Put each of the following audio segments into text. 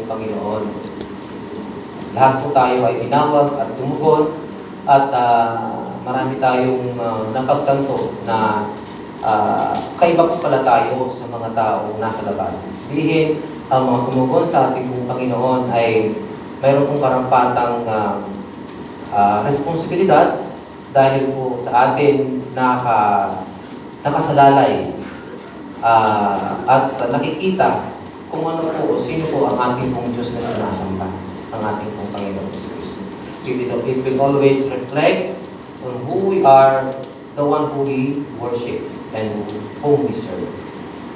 Panginoon. Lahat po tayo ay tinawag at tumugon at marami tayong napagtanto na kaiba po pala tayo sa mga taong nasa labas. Sabihin, ang mga tumugon sa ating Panginoon ay mayroon pong karampatang responsibilidad dahil po sa atin nakasalalay at nakikita kung ano po o sino po ang ating pong Diyos na sinasamba, ang ating pong Panginoon si Kristo. It will always reflect on who we are, the one who we worship, and whom we serve.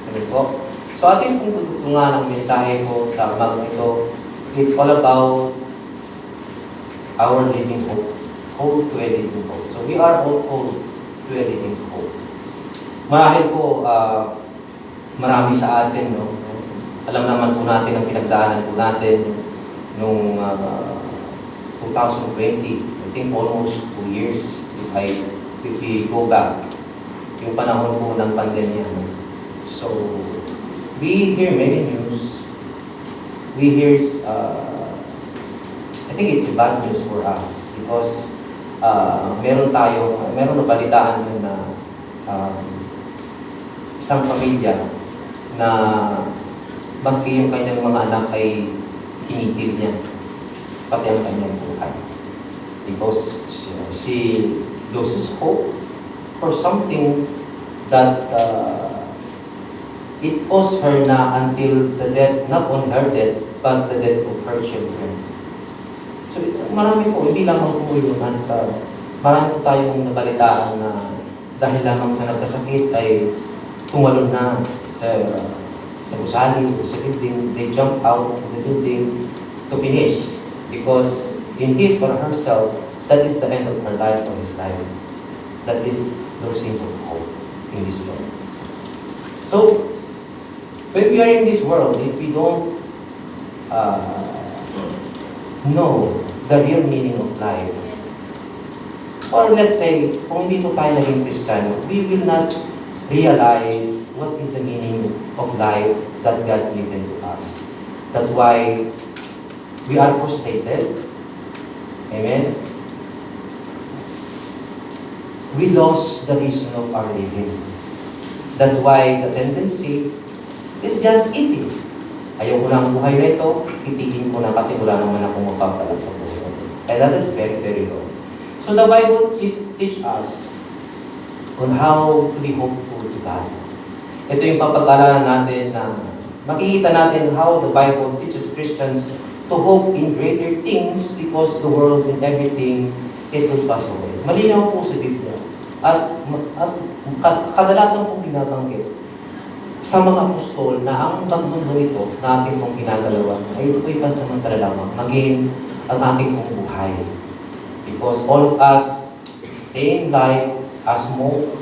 Ano po? So ating pong tutungan ang mensahe ko sa umagang ito. It's all about our living hope. Hope to a living hope. So we are all called to a living hope. Marahil po, marami sa atin, no? Alam naman po natin ang pinagdaanan po natin noong 2020. I think almost 2 years if we go back. Yung panahon po ng pandemya. No? So, we hear many news. We hear, I think it's bad news for us because meron na balitaan yun na isang pamilya na maski yung kanyang mga anak ay kinitil niya, pati ang kanyang buhay. Because she loses hope for something that it cost her na until the death, not on her death, but the death of her children. So marami po, hindi lamang po yun, at marami po tayong nabalitaan na dahil lamang sa nagkasakit ay tumalon na sa gusali o sa building. They jump out of the building to finish because in his or herself, that is the end of her life or his life. That is losing hope in this world. So, when we are in this world, if we don't know the real meaning of life, or let's say, kung hindi po tayo naging Kristiyano, we will not realize what is the meaning of life that God given to us. That's why we are frustrated. Amen? We lost the reason of our living. That's why the tendency is just easy. Ayaw ko na ang buhay na ito, titigin ko na kasi wala naman akong mapagpalag sa buhay. And that is very, very wrong. So the Bible teach us on how to be hopeful to God. Ito yung papag-aralan natin na makikita natin how the Bible teaches Christians to hope in greater things because the world and everything, it will pass away. Malinaw po sa Biblia. At kadalasan pong binabanggit sa mga apostol na ang mundo ito na ating pong ginagalawan ay ito po'y pansamantala lamang, maging ang ating pong buhay. Because all of us, same life as smoke,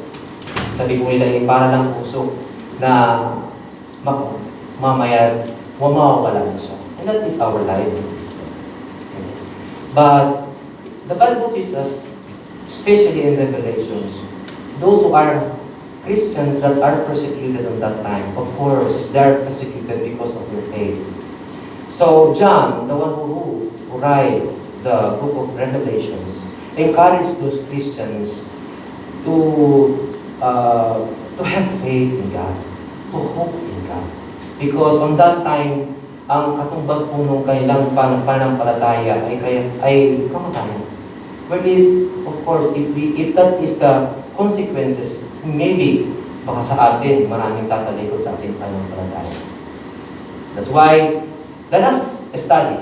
sabi ko nila ay para lang puso na mamaya mawawala na siya. And that is our life. But the Bible teaches us, especially in Revelations, those who are Christians that are persecuted at that time, of course, they are persecuted because of their faith. So John, the one who write the book of Revelations, encouraged those Christians to have faith in God, to hope in God. Because on that time, ang katumbas po nung kanilang pananampalataya ay kamatayan. Whereas, of course, if that is the consequences, maybe baka sa atin maraming tatalikod sa ating pananampalataya. That's why, let us study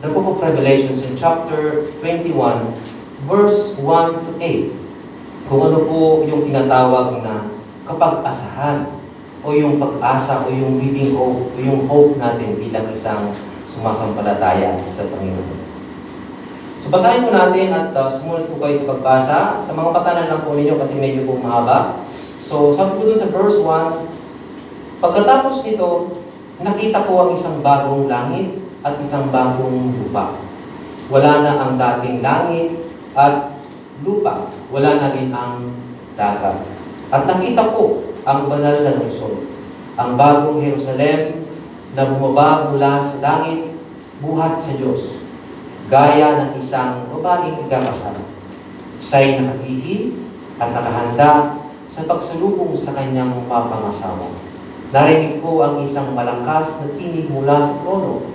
the book of Revelations in chapter 21, verse 1 to 8. Kung ano po yung tinatawag na kapag-asahan o yung pag-asa o yung living hope o yung hope natin bilang isang sumasampalataya sa Panginoon. So basahin po natin at sumunod po kayo sa pagbasa. Sa mga patanan lang po ninyo kasi medyo po mahaba. So sabi po dun sa verse 1, pagkatapos nito, nakita ko ang isang bagong langit at isang bagong lupa. Wala na ang dating langit at lupa. Wala na rin ang dagat. At nakita ko ang banal na lungsod, ang bagong Jerusalem na bumaba mula sa langit, buhat sa Diyos, gaya ng isang babaeng ikakasal. Siya'y nakabihis at nakahanda sa pagsalubong sa kanyang mapangasawa. Narinig ko ang isang malakas na tinig mula sa trono.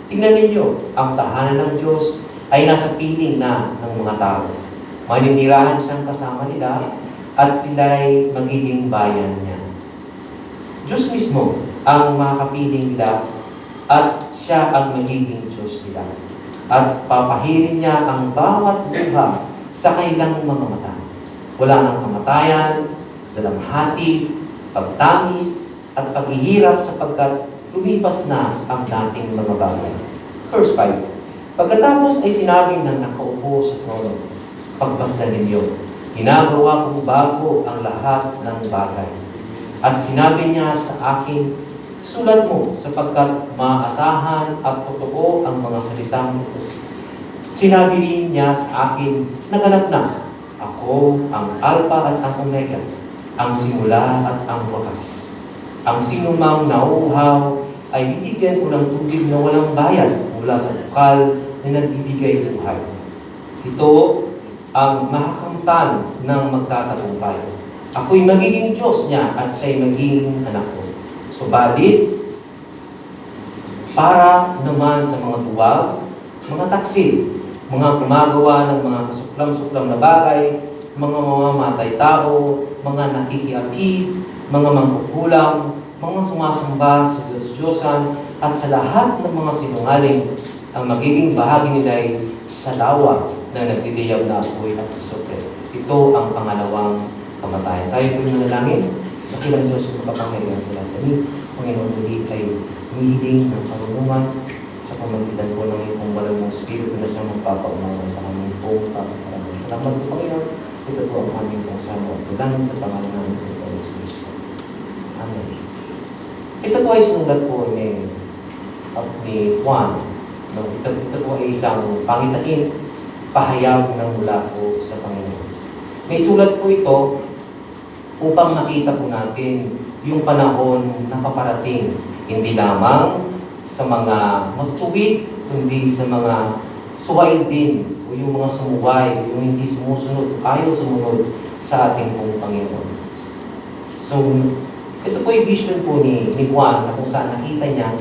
Tingnan ninyo, ang tahanan ng Diyos ay nasa piling na ng mga tao. Maninirahan siyang kasama nila at sila'y magiging bayan niya. Diyos mismo ang makakapiling nila at siya ang magiging Diyos nila. At papahirin niya ang bawat luha sa kanilang mga mata. Wala nang kamatayan, dalamhati, pagtamis, at paghihirap sapagkat lumipas na ang dating mga bagay. Verse 5. Pagkatapos ay sinabi ng nakaupo sa trono, "Pagmasdan ninyo, ginagawa kong bago ang lahat ng bagay." At sinabi niya sa akin, "Sulat mo sapagkat maasahan at totoo ang mga salitang ito." Sinabi rin niya sa akin, "Naganap na, ako ang Alpha at ang Omega, ang simula at ang wakas. Ang sinumang nauuhaw ay bibigyan ko ng tubig na walang bayad mula sa bukal na nagbibigay buhay. Ito ang makakamtan ng magtatagumpay. Ako'y magiging Diyos niya at siya'y magiging anak ko. Subalit, para naman sa mga duwag, mga taksil, mga gumagawa ng mga kasuklam-suklam na bagay, mga mamamatay tao, mga nakikiapid, mga mangkukulam, mga sumasamba sa Diyos-Diyosan, at sa lahat ng mga sinungaling, ang magiging bahagi nila ay sa lawa na nagdidiyab na apoy at asupre. Ito ang pangalawang kamatayan. Tayo po yung nanalangin. Nakilang Diyos ang makapangyarihan sa lahat. Panginoon, muli ay humihiling ng karunungan sa pamagitan po ng iyong banal mong Espiritu na siyang magpapaunawa sa aming pong pagkakaroon. Salamat po, Panginoon. Ito po ang aming pagsama at pagdanan sa pangalan ng Diyos Kristo. Amen. Ito po ay sinulat po ni Juan. Ito po ay isang pangitain, pahayag ng mula po sa Panginoon. May sulat po ito upang makita po natin yung panahon na paparating, hindi lamang sa mga magtuwid, kundi sa mga suwaid din, o yung mga sumuway, yung hindi sumusunod, ayaw sumunod sa ating pong Panginoon. So, ito po yung vision po ni Juan na kung saan nakita niya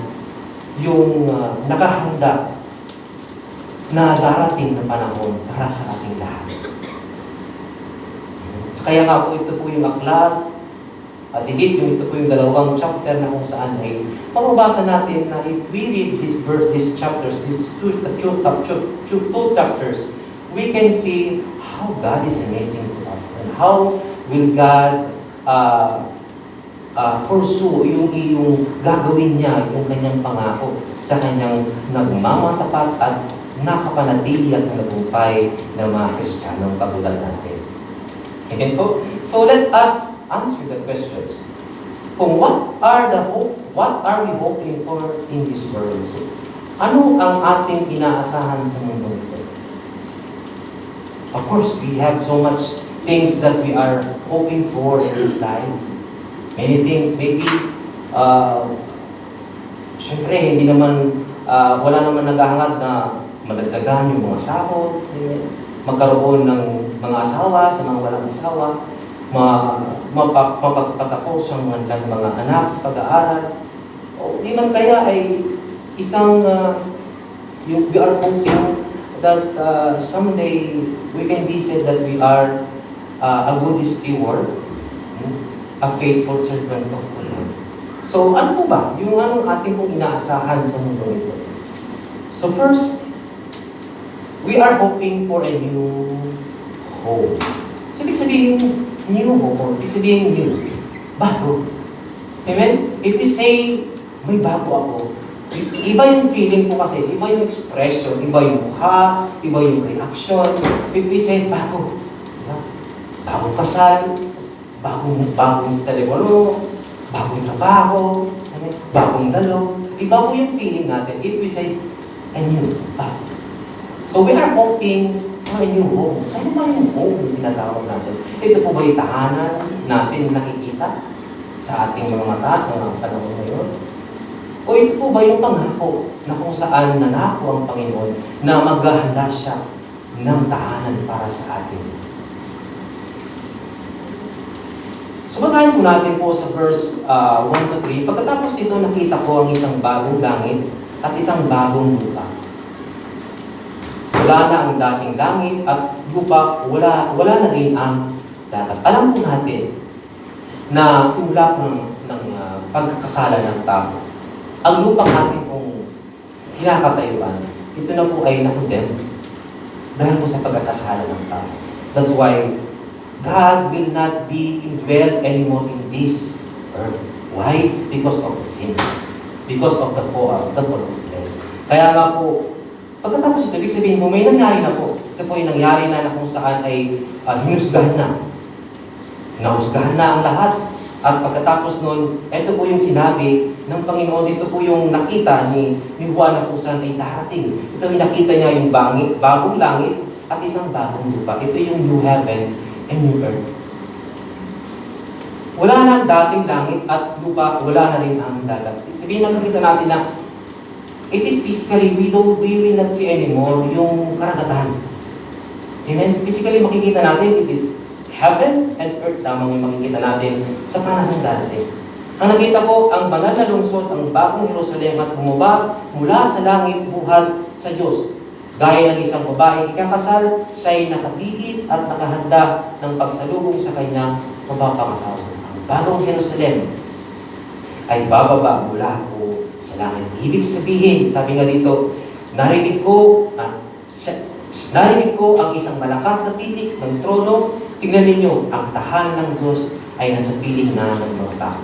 yung nakahanda na darating na panahon para sa ating lahat. So, kaya nga po ito po yung aklat at higit yung ito po yung dalawang chapter na kung saan ay mababasa natin na if we read this verse, these chapters, these two chapters, we can see how God is amazing to us and how will God pursue yung gagawin niya, yung kanyang pangako sa kanyang nagmamatapat at nakapanatili at nagtagumpay ng mga Kristiyanong katulad natin. Okay po? So let us answer the questions. Kung what are we hoping for in this world? So, ano ang ating inaasahan sa mundo ito? Of course, we have so much things that we are hoping for in this life. Many things, maybe, syempre, hindi naman, wala naman naghahangad na madagdagan yung mga sahod, magkaroon ng mga asawa sa mga walang asawa, mapagpatapos ang mga anak sa pag-aaral. O di man kaya ay isang, we are hoping that someday we can be said that we are a good steward, a faithful servant of the Lord. So, ano po ba? Yung anong ating pong inaasahan sa mundo ito? So, first, we are hoping for a new home. So, ibig sabihin, new home, ibig sabihin new, bago. Amen? If you say, may bago ako, iba yung feeling ko kasi, iba yung expression, iba yung mukha, iba yung reaction. If we say, bago, bagong kasal, bagong telepono, bagong trabaho, bagong dalo. Iba po yung feeling natin if we say, a new, bago. So we are hoping for a new home. Saan ba yung home na tinatawag natin? Ito po ba yung tahanan natin nakikita sa ating mga mata sa mga panahon ngayon? O O ito po ba yung pangako na kung saan nangako ang Panginoon na maghahanda siya ng tahanan para sa atin? So basahin po natin po sa verse 1 to 3. Pagkatapos ito, nakita ko ang isang bagong langit at isang bagong lupa. Wala na ang dating langit at lupa, wala na rin ang dagat. Alam po natin na simula po ng pagkakasala ng tao, ang lupa natin kung kinakatayuan, ito na po ay nakondemn dahil po sa pagkakasala ng tao. That's why God will not be indwelt anymore in this earth. Why? Because of the sins. Because of the fall of flesh. Kaya nga po, pagkatapos ito, ibig sabihin po, may nangyari na po. Ito po yung nangyari na kung saan ay hinusgahan na. Nahusgahan na ang lahat. At pagkatapos nun, ito po yung sinabi ng Panginoon, ito po yung nakita ni Juan na kung saan ay darating. Ito yung nakita niya yung bagong langit at isang bagong lupa. Ito yung new heaven and new earth. Wala na ang dating langit at lupa, wala na rin ang dagat. Sabihin lang nakita natin na it is physically, we will not see anymore yung karagatan. Amen? Physically makikita natin, it is heaven and earth lamang yung makikita natin sa panahon darating. Ang nakita ko, ang banal na lungsod, ang bagong Jerusalem at bumaba mula sa langit buhat sa Diyos. Gaya ng isang babaeng ikakasal, siya'y nakabihis at nakahanda ng pagsalubong sa kanyang mapapangasawa. Ang bagong Jerusalem ay bababa mula po sa langit. Ibig sabihin, sabi nga dito, narinig ko ang isang malakas na titik ng trono. Tingnan ninyo, ang tahanan ng Diyos ay nasa piling na ng mga tao.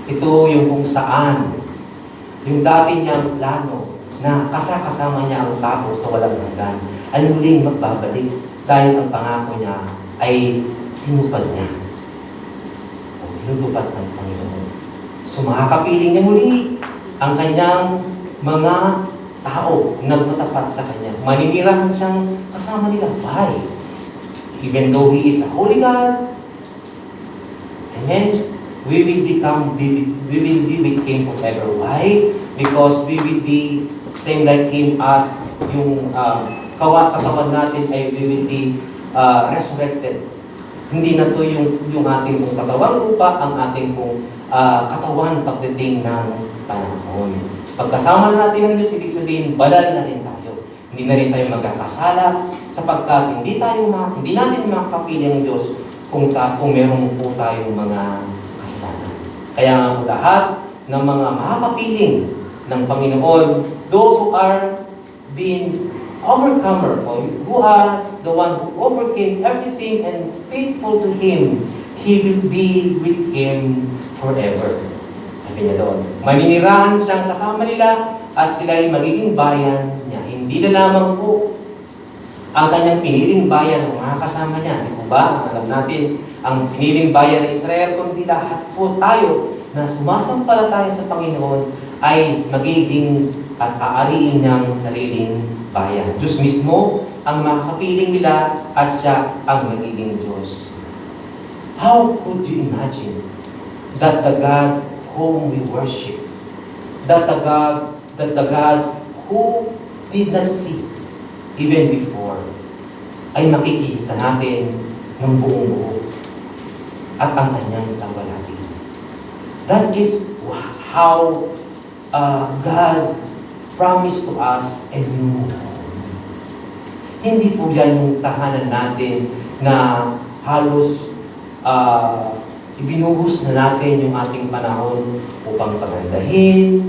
Ito yung kung saan, yung dati niyang plano na kasama niya ang tao sa walang hanggan ay muling magbabalik dahil ang pangako niya ay tinupad niya. O tinutupad ng Panginoon. So makakapiling niya muli ang kanyang mga tao na matapat sa kanya. Maninirahan siyang kasama nila. Why? Even though He is a holy God, amen, we will be with Him forever. Why? Because we will be same like Him as yung katawan natin ay we will be resurrected. Hindi na to yung ating pong katawang lupa, ang ating pong katawan pagdating ng panahon. Pagkasama na natin ng Diyos, ibig sabihin, banal na rin tayo. Hindi na rin tayo magkakasala, sapagkat hindi natin makakapili ang Diyos kung meron po tayong mga kasalanan. Kaya nga po lahat ng mga makakapiling ng Panginoon, those who are being overcomer, or who are the one who overcame everything and faithful to Him, He will be with Him forever. Sabi niya doon, maninirahan siyang kasama nila at sila ay magiging bayan niya. Hindi na lamang po ang kanyang piniling bayan ng mga kasama niya. Di po ba? Alam natin, ang piniling bayan ng Israel, kundi lahat po tayo na sumasampalataya sa Panginoon ay magiging at aariin niyang sariling bayan. Diyos mismo ang makakapiling nila at siya ang magiging Diyos. How could you imagine that the God whom we worship, that the God who did not see even before, ay makikita natin ng buong buo at ang kanyang tawalati. That is how God promised to us a new home. Hindi po yan yung tahanan natin na halos ibinuhos na natin yung ating panahon upang pagandahin,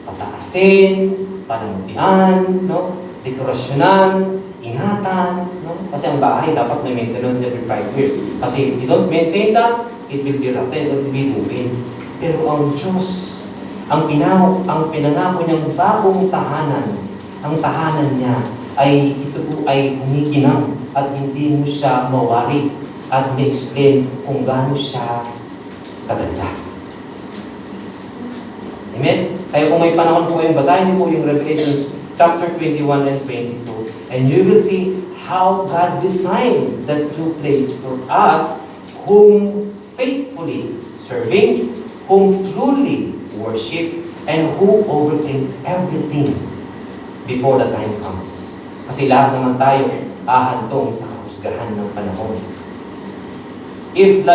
pataasin, panamutian, no? Dekorasyonan, ingatan, no? Kasi ang bahay dapat may maintenance every 5 years. Kasi if you don't maintain that, it will be rotten, it will be ruined. Pero ang Diyos, ang pinangako niyang bagong tahanan, ang tahanan niya ay ito po ay kumikinang at hindi mo siya mawari at ma-explain kung gaano siya kaganda. Amen? Kaya kung may panahon po kayong basahin niyo po yung Revelations chapter 21 and 22, and you will see how God designed that true place for us whom faithfully serving, whom truly worship, and who overcame everything before the time comes. Kasi lahat naman tayo ahantong sa kahusgahan ng panahon. If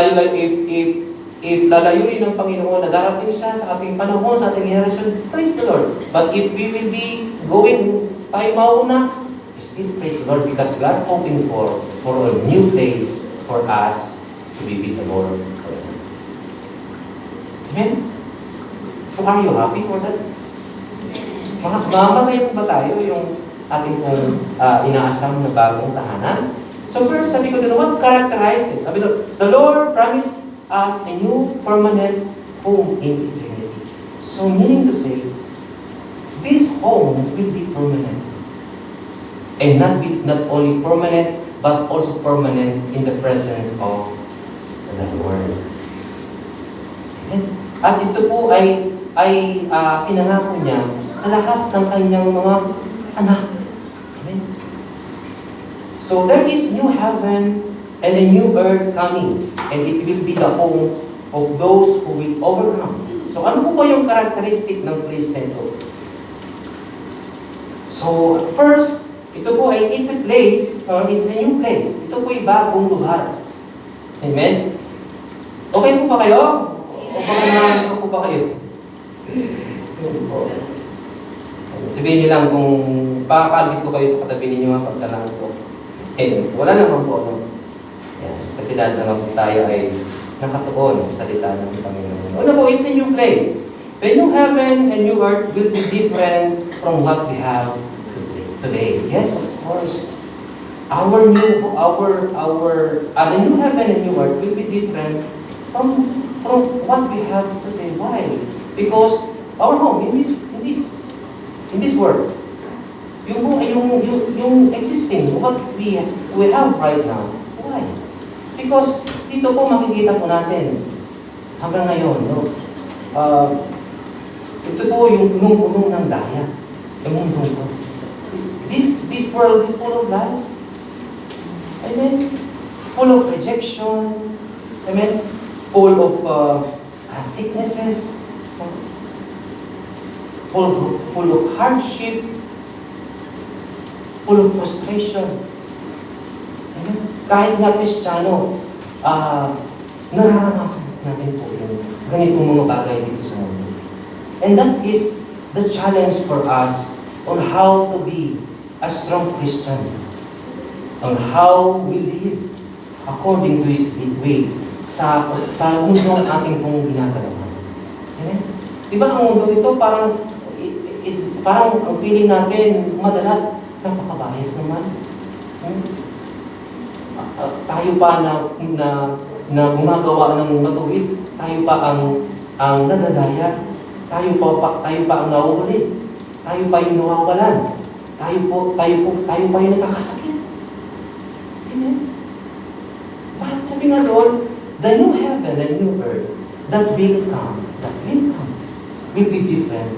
lalayunin ng Panginoon na darating siya sa ating panahon, sa ating generation, praise the Lord. But if we will be going, tayo mauna, still praise the Lord because we are hoping for a new place for us to be with the Lord. Amen? So are you happy for that? Masaya ba tayo yung ating inaasam na bagong tahanan? So first, sabi ko dito, what characterizes? Sabi ko, the Lord promised us a new permanent home in eternity. So meaning to say, this home will be permanent. And not only permanent, but also permanent in the presence of the Lord. Amen? At ito po ay pinangako niya sa lahat ng kanyang mga anak. Amen? So there is new heaven and a new earth coming. And it will be the home of those who will overcome. So ano po ba yung characteristic ng place na ito? So first, ito po ay it's a place, it's a new place. Ito po ay bagong lugar. Amen? Okay po ba kayo? O baka naman po ba kayo? Sabihin niyo lang kung pakakabit ko kayo sa katabi ninyo pagtanang ko. Wala naman po. Yan. Kasi lahat naman po tayo ay nakatuon sa salita ng Panginoon. Ano po, it's a new place. The new heaven and new earth will be different from what we have today. Yes, of course. The new heaven and new earth will be different from what we have today. Why? Because our home in this world, yung existing, what we have right now. Why? Because dito po makikita po natin hanggang ngayon, no? Ito po yung punong-punong ng daya. Yung mundo ko. This world is full of lies. Amen? Full of rejection. Amen? Full of sicknesses. Full of hardship. Full of frustration. Amen? Kahit nga Kristiyano, nararanasan natin po yung ganitong mga bagay dito sa mundo. And that is the challenge for us on how to be a strong Christian, on how we live according to His way sa mundo ng ating pong ginagalawan. Amen? Diba ang mundo ito parang ang feeling natin madalas napakabayas naman. Tayo pa na gumagawa ng matuwid, tayo pa ang nadadaya, tayo pa ang nahuhuli, tayo pa yung nawawalan. Tayo pa yung nakakasakit. Amen? But sabi nga doon, the new heaven and new earth that will come, will be different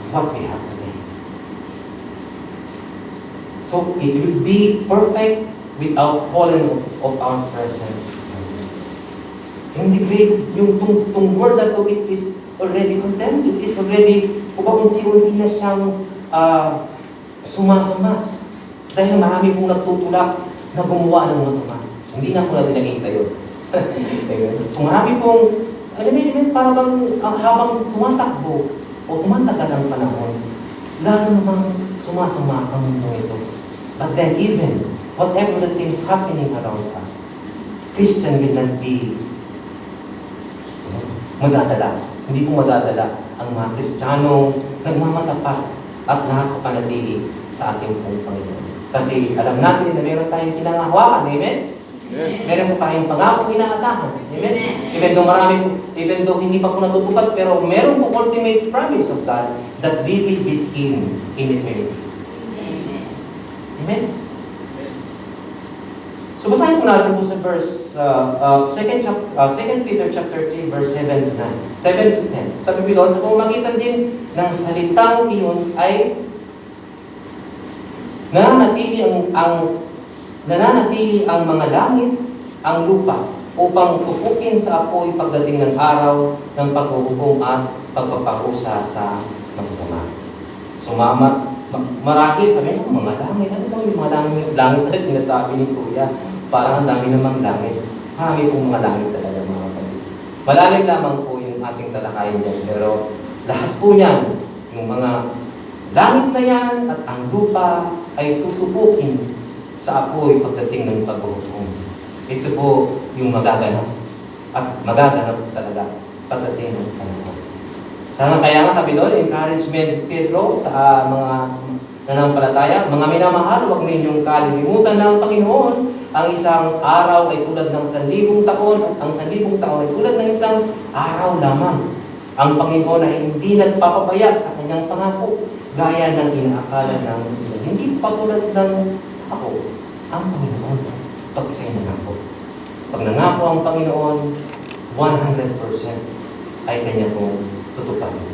from what we have today. So it will be perfect without falling of our present. Hindi great, yung word na to, it is already condemned. It is already, unti-unti na siyang sumasama. Dahil marami pong nagtutulak na gumawa ng masama. Hindi na po natin nakita yun. So marami pong, para bang habang tumatakbo o tumatagal ang panahon, lalo namang sumasama ang mundo ito. But then even, whatever the things happening around us, Christian will not be madadala. Hindi po madadala ang mga Kristiyanong nagmamatapat at nakakapanatili sa ating pong Panginoon. Kasi alam natin na meron tayong pinangahawakan. Amen? Amen. Meron po tayong pangako inaasahan. Amen? Even though hindi pa po natutupad, pero meron po ultimate promise of God that we will be Him in eternity. Amen? So basahin po natin po sa verse 2 Peter chapter 3 verse 7 to 9. 7 to 10. Sabi ko doon, sa pamamagitan din ng salitang iyon ay nananatili ang mga langit, ang lupa, upang tupukin sa apoy pagdating ng araw ng paghuhukom at pagpaparusa sa masasama. So marahil sabi niyo, mga langit, ano ba yung mga langit na sinasabi ni Kuya? Parang ang dami namang langit. Marami pong mga langit talaga mga kapatid. Malalim lamang po yung ating talakayan dyan, pero lahat po yan, yung mga langit na yan at ang lupa ay tutubukin sa apoy pagdating ng paghuhukom. Ito po yung magaganap at magaganap talaga pagdating ng panahon. Sana kaya nga sabi doon, encouragement Pedro sa mga nanampalataya, mga minamahal, huwag ninyong kalilimutan ng Panginoon. Ang isang araw ay tulad ng 1,000 taon at ang 1,000 taon ay tulad ng isang araw lamang. Ang Panginoon ay hindi nagpapabaya sa kanyang pangako gaya ng inaakala ng ilan. Hindi patulad ng ako, ang Panginoon pag isa'y nangako. Pag nangako ang Panginoon, 100% ay kanya pong tutuparin.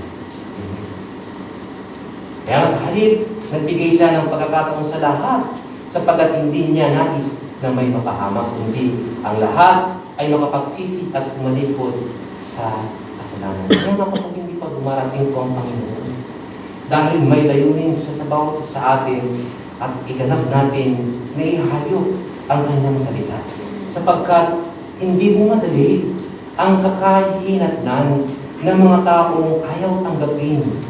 Kaya sa halip, nagbigay siya ng pagkakataon sa lahat sapagkat hindi niya nais na may mapahamak, kundi ang lahat ay makapagsisi at umalikod sa kasalanan. Kaya kapag hindi pa dumarating po ang Panginoon, dahil may layunin siya sa bawat sa atin at iganap natin na ihayop ang kanyang salita. Sapagkat hindi mo madali ang kakahinatnan ng mga taong ayaw tanggapin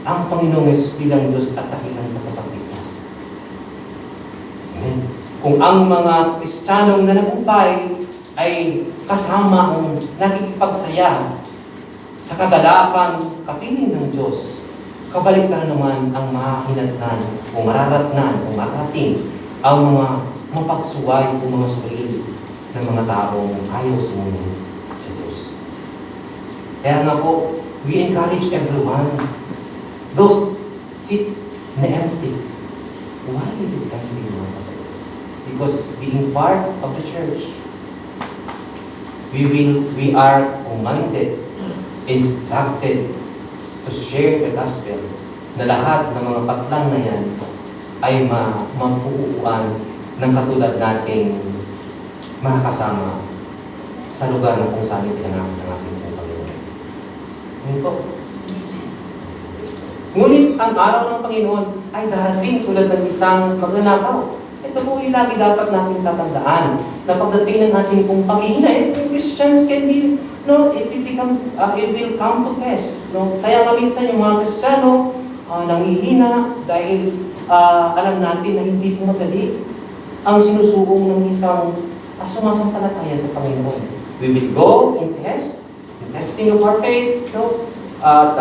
ang Panginoong Yesus bilang Diyos at dakilang tagapagligtas. Amen. Kung ang mga Kristiyanong nanagupay ay kasama ang nakikipagsaya sa kagalakan, kapiling ng Diyos, kabaliktaran naman ang mahinatnan o mararatnan o marating ang mga mapagsuway o mga suwail ng mga taong ayaw sumunod sa Diyos. Kaya nga po, we encourage everyone. Those sit na empty. Why it is empty? Because being part of the church, we are commanded, instructed to share the gospel na lahat ng mga patlang na yan ay mapuuan ng katulad nating makakasama sa lugar na kung saan itinangaman ng ating Panginoon. Ngayon po. Ngunit ang araw ng Panginoon ay darating tulad ng isang magnanakaw. Ito po yung lagi dapat natin tatandaan na pagdating ng ating pong paghihina, Christians can be, it will come to test. Kaya nga minsan yung mga Kristiyano nanghihina dahil alam natin na hindi po madali ang sinusubong ng isang sumasampalataya sa Panginoon. We will go in testing of our faith, at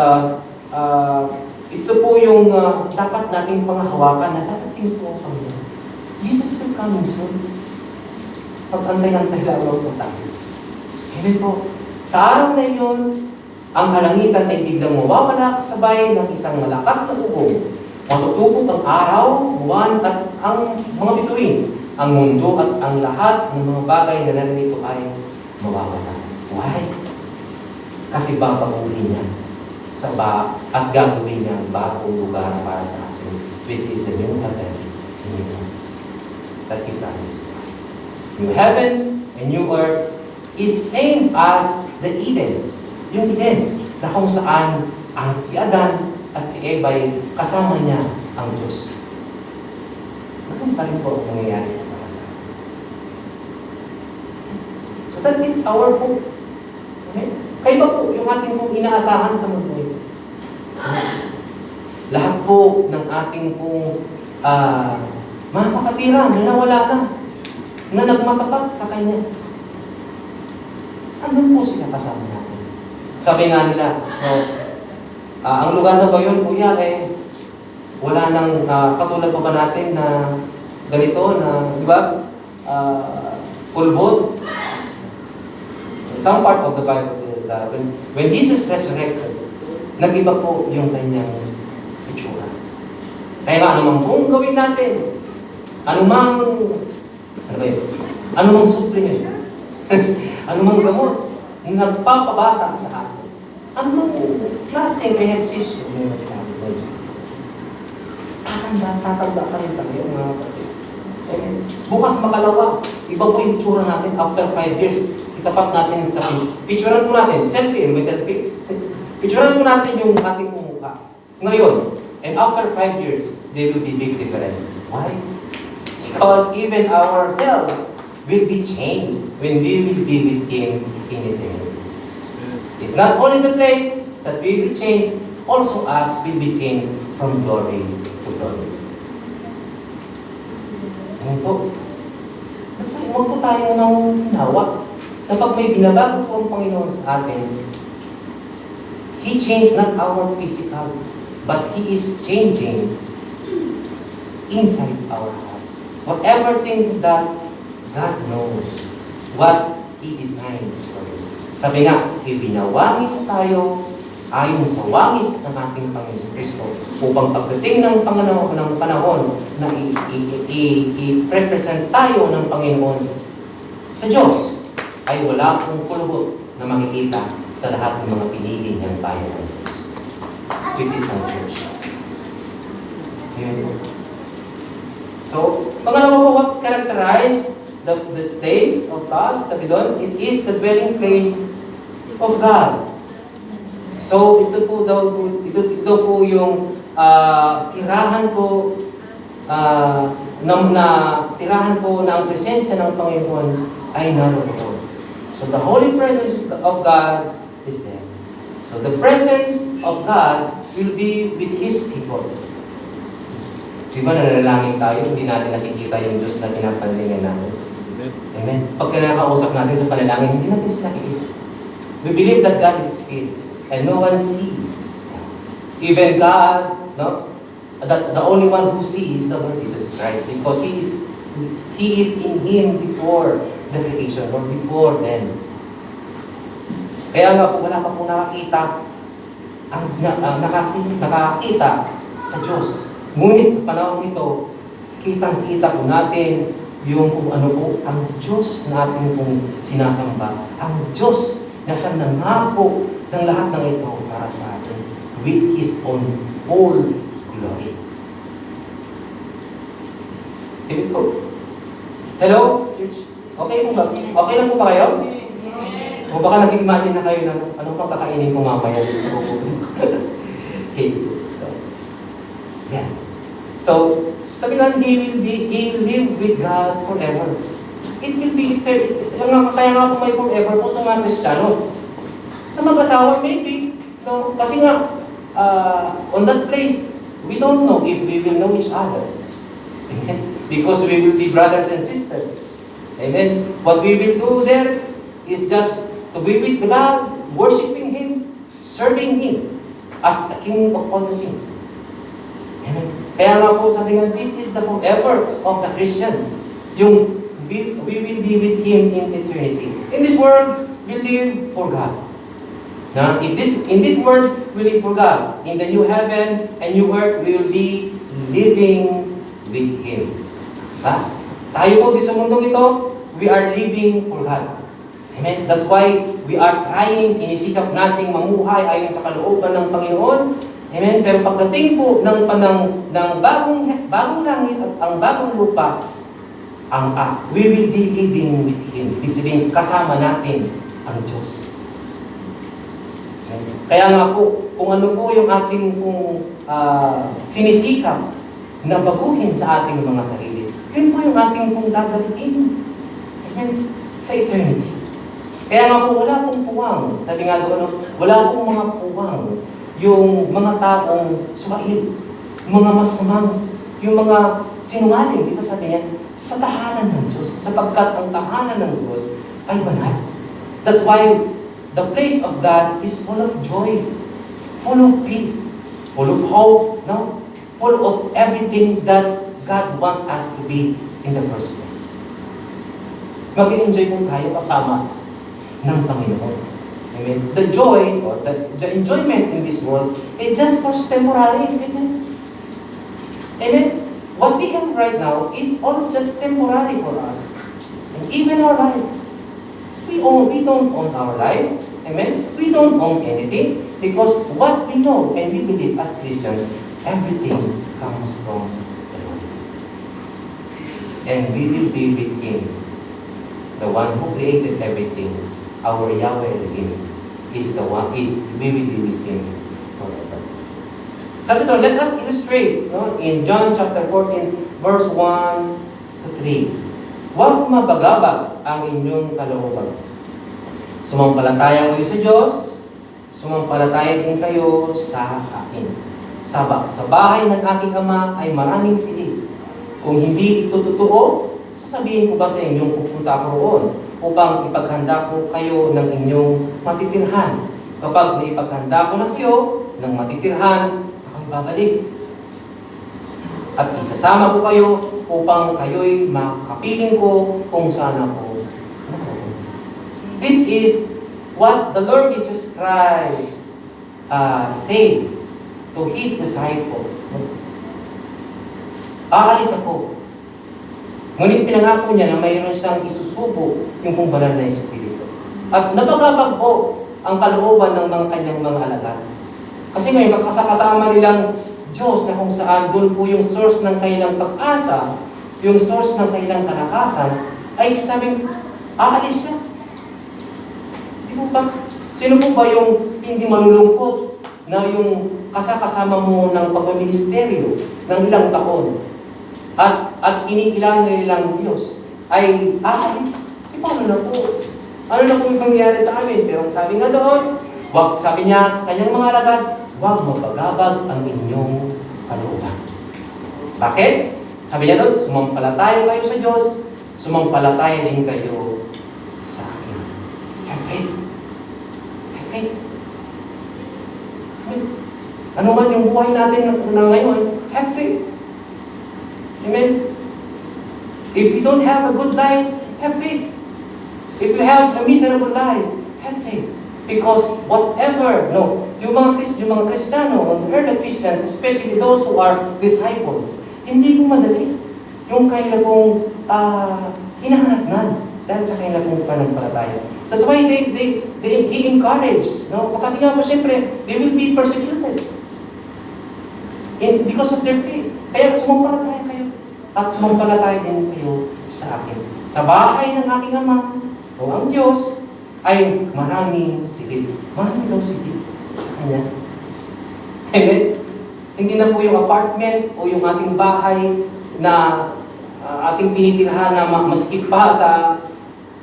ito po yung dapat nating panghawakan na darating po ang Panginoon. Jesus will come soon. Pag-antay-antay lang po tayo. Amen po. Sa araw na iyon, ang kalangitan ay biglang mawawala kasabay ng isang malakas na ugong. Matutupok ang araw, buwan at ang mga bituin. Ang mundo at ang lahat ng mga bagay na narito ay mawawala. Why? Kasi babaguhin niya at gagawin niya ang bagong lugar para sa atin. This is the new heaven and new earth that He promised us. New heaven and new earth is same as the Eden. Yung Eden na kung saan ang si Adan at si Eva ay kasama niya ang Diyos. Ganun pa rin po ang nangyayari para sa atin. So that is our hope. Okay? Kaya po yung ating pong inaasahan sa mundo ito. Lahat po ng ating pong mga kapatiran na nawala na nagmatapat sa Kanya. Andun po sila kasama natin. Sabi nga nila, ang lugar na ba yun, Kuya, wala nang katulad pa ba natin na ganito, na, di ba, pulbot. Some part of the Bible says that when Jesus resurrected, nag-iba po yung kanyang itsura. Kaya nga, anumang kung gawin natin, anumang supplement, anumang gamot, nagpapabata sa atin, anumang klaseng ehersisyo, tatanda pa rin tayo, mga kapatid. Bukas makalawa, iba po yung itsura natin after 5 years. itapat natin sa picturean po natin, selfie, may selfie. Picturean po natin yung ating mukha. Ngayon, and after 5 years, there will be big difference. Why? Because even ourselves will be changed when we will be with Him in eternity. It's not only the place that we will change, also us will be changed from glory to glory. Ano po? That's why, huwag po tayo nang hinawa. Na pag may binabago po ang Panginoon sa atin, He changed not our physical, but He is changing inside our heart. Whatever things is that, God knows what He designed for you. Sabi nga, ibinawangis tayo ayon sa wangis ng ating Panginoon Kristo upang pagdating ng panahon na i-represent tayo ng Panginoon sa Diyos, ay wala pong kulubot na makikita sa lahat ng mga pinili niyang bayan ng Diyos. This is our church. Amen. So, pangalawa po, what characterize this place of God? Sabi doon, it is the dwelling place of God. So, ito po yung tirahan po tirahan po na ang presensya ng Panginoon ay naroon. So, the holy presence of God is there. So, the presence of God will be with His people. Diba nanalangin tayo, hindi natin nakikita yung Diyos na pinapanlingan natin. Amen. Pag kinakausap natin sa panalangin, hindi natin siya nakikita. We believe that God is Spirit and no one sees. Even God, no? That the only one who sees is the Lord Jesus Christ because He is in Him before the creation or before then. Kaya nga po, wala pa po nakakita sa Diyos. Ngunit sa panahon ito, kitang-kita po natin yung kung ano po ang Diyos natin pong sinasamba. Ang Diyos na siyang nangako ng lahat ng ito para sa atin with His own full glory. Hello, church? Okay po ba? Okay lang po ba kayo? O baka nag-imagine na kayo ng anong pang kakainin ko mamaya dito. Okay, so, yeah. So, sabi lang, He will live with God forever. It will be eternal. Kaya nga po may forever po sa mga Kristiyano. Sa mag-asawa, maybe. No? Kasi nga, on that place, we don't know if we will know each other. Amen? Because we will be brothers and sisters. Amen? What we will do there is just to be with God, worshiping Him, serving Him as the King of all things. Amen? Kaya nga po sabi nga, this is the forever of the Christians. Yung we will be with Him in eternity. In this world, we live for God. Now, in this world, we live for God. In the new heaven and new earth, we will be living with Him. Ha? Tayo po sa mundong ito, we are living for God. Amen? That's why we are trying, sinisikap nating mamuhay ayon sa kalooban ng Panginoon. Amen? Pero pagdating po ng bagong langit at ang bagong lupa, we will be living with Him. Ibig sabihin, kasama natin ang Diyos. Kaya nga po, kung ano po yung ating sinisikap na baguhin sa ating mga sarili, yun po yung ating pong dadalhin. Amen? Sa eternity. Kaya nga po, wala pong puwang. Sabi nga doon, wala pong mga puwang. Yung mga taong sumail, mga masamang, yung mga sinungaling, di ba sabi niya, sa tahanan ng Diyos, sapagkat ang tahanan ng Diyos ay banal. That's why the place of God is full of joy, full of peace, full of hope, no? Full of everything that God wants us to be in the first place. Mag-enjoy po tayo kasama ng Panginoon. Amen? The joy or the enjoyment in this world is just for temporary. Amen? Amen? What we have right now is all just temporary for us. And even our life. We don't own our life. Amen? We don't own anything because what we know and we believe as Christians, everything comes from the Lord. And we will be with Him the one who created everything, our Yahweh Elohim, is the one, we will be with Him forever. Sabi ito, let us illustrate, no, in John chapter 14, verse 1 to 3. Huwag mabagabag ang inyong kalooban. Sumampalataya kayo sa Diyos, sumampalataya din kayo sa akin. Sa bahay ng aking Ama ay maraming silid. Kung hindi ito totoo, sasabihin ko ba sa inyong pupunta ako roon upang ipaghanda ko kayo ng inyong matitirhan. Kapag naipaghanda ko na kayo ng matitirhan, ako'y babalik. At isasama ko kayo upang kayo'y makapiling ko kung saan ako. This is what the Lord Jesus Christ says to His disciple. Aalis ako. Ngunit pinangako niya na mayroon siyang isusubo yung kung banal na Espiritu. At nabagabag po ang kalooban ng mga kanyang mga alagad. Kasi ngayon, kasama nilang Diyos na kung saan doon po yung source ng kanilang pag-asa, yung source ng kanilang kalakasan, ay sasabing, aalis siya. Di po ba? Sino po ba yung hindi malulungkot na yung kasama mo ng pagpaministeryo ng ilang taon at kinikilan nilang Diyos ay aalis? E paano na po? Ano na po yung nangyari sa amin? Pero sabi nga doon, sabi niya sa kanyang mga alagad, huwag mapagabag ang inyong kalooban. Bakit? Sabi niya doon, sumampalataya kayo sa Diyos, sumampalataya din kayo sa akin. Have faith. Have faith. Ano man yung buhay natin na ngayon, have faith. Amen? If you don't have a good life, have faith. If you have a miserable life, have faith. Because whatever, yung mga Kristiyano, the early Christians, especially those who are disciples, hindi po madali yung kailan pong hinahanatnan dahil sa kailan pong pananampalataya. That's why he encouraged, kasi nga po siyempre, they will be persecuted because of their faith. Kaya sumampalataya kayo at sumampalataya din kayo sa akin. Sa bahay ng aking Ama, o ang Diyos, ay maraming silid. Maraming daw silid sa Kanya. Amen? Hindi na po yung apartment o yung ating bahay na ating tinitirhan na masikip pa sa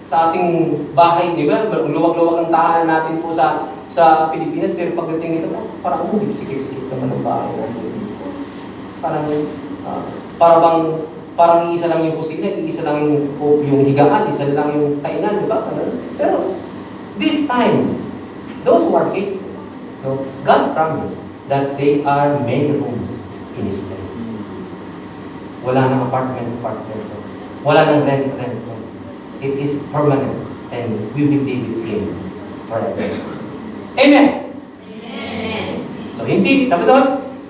ating bahay, di ba? Luwag-luwag ang tahanan natin po sa Pilipinas, pero pagdating nito, parang sikip-sikip naman ang bahay natin. Parang iisa lang yung kusina, iisa lang yung higaan, isa lang yung kainan, di ba? Pero this time, those who are faithful, God promised that they are many rooms in His place. Wala nang apartment. Wala nang rent. It is permanent, and we will be with Him forever. Amen? Amen. So, dapat doon,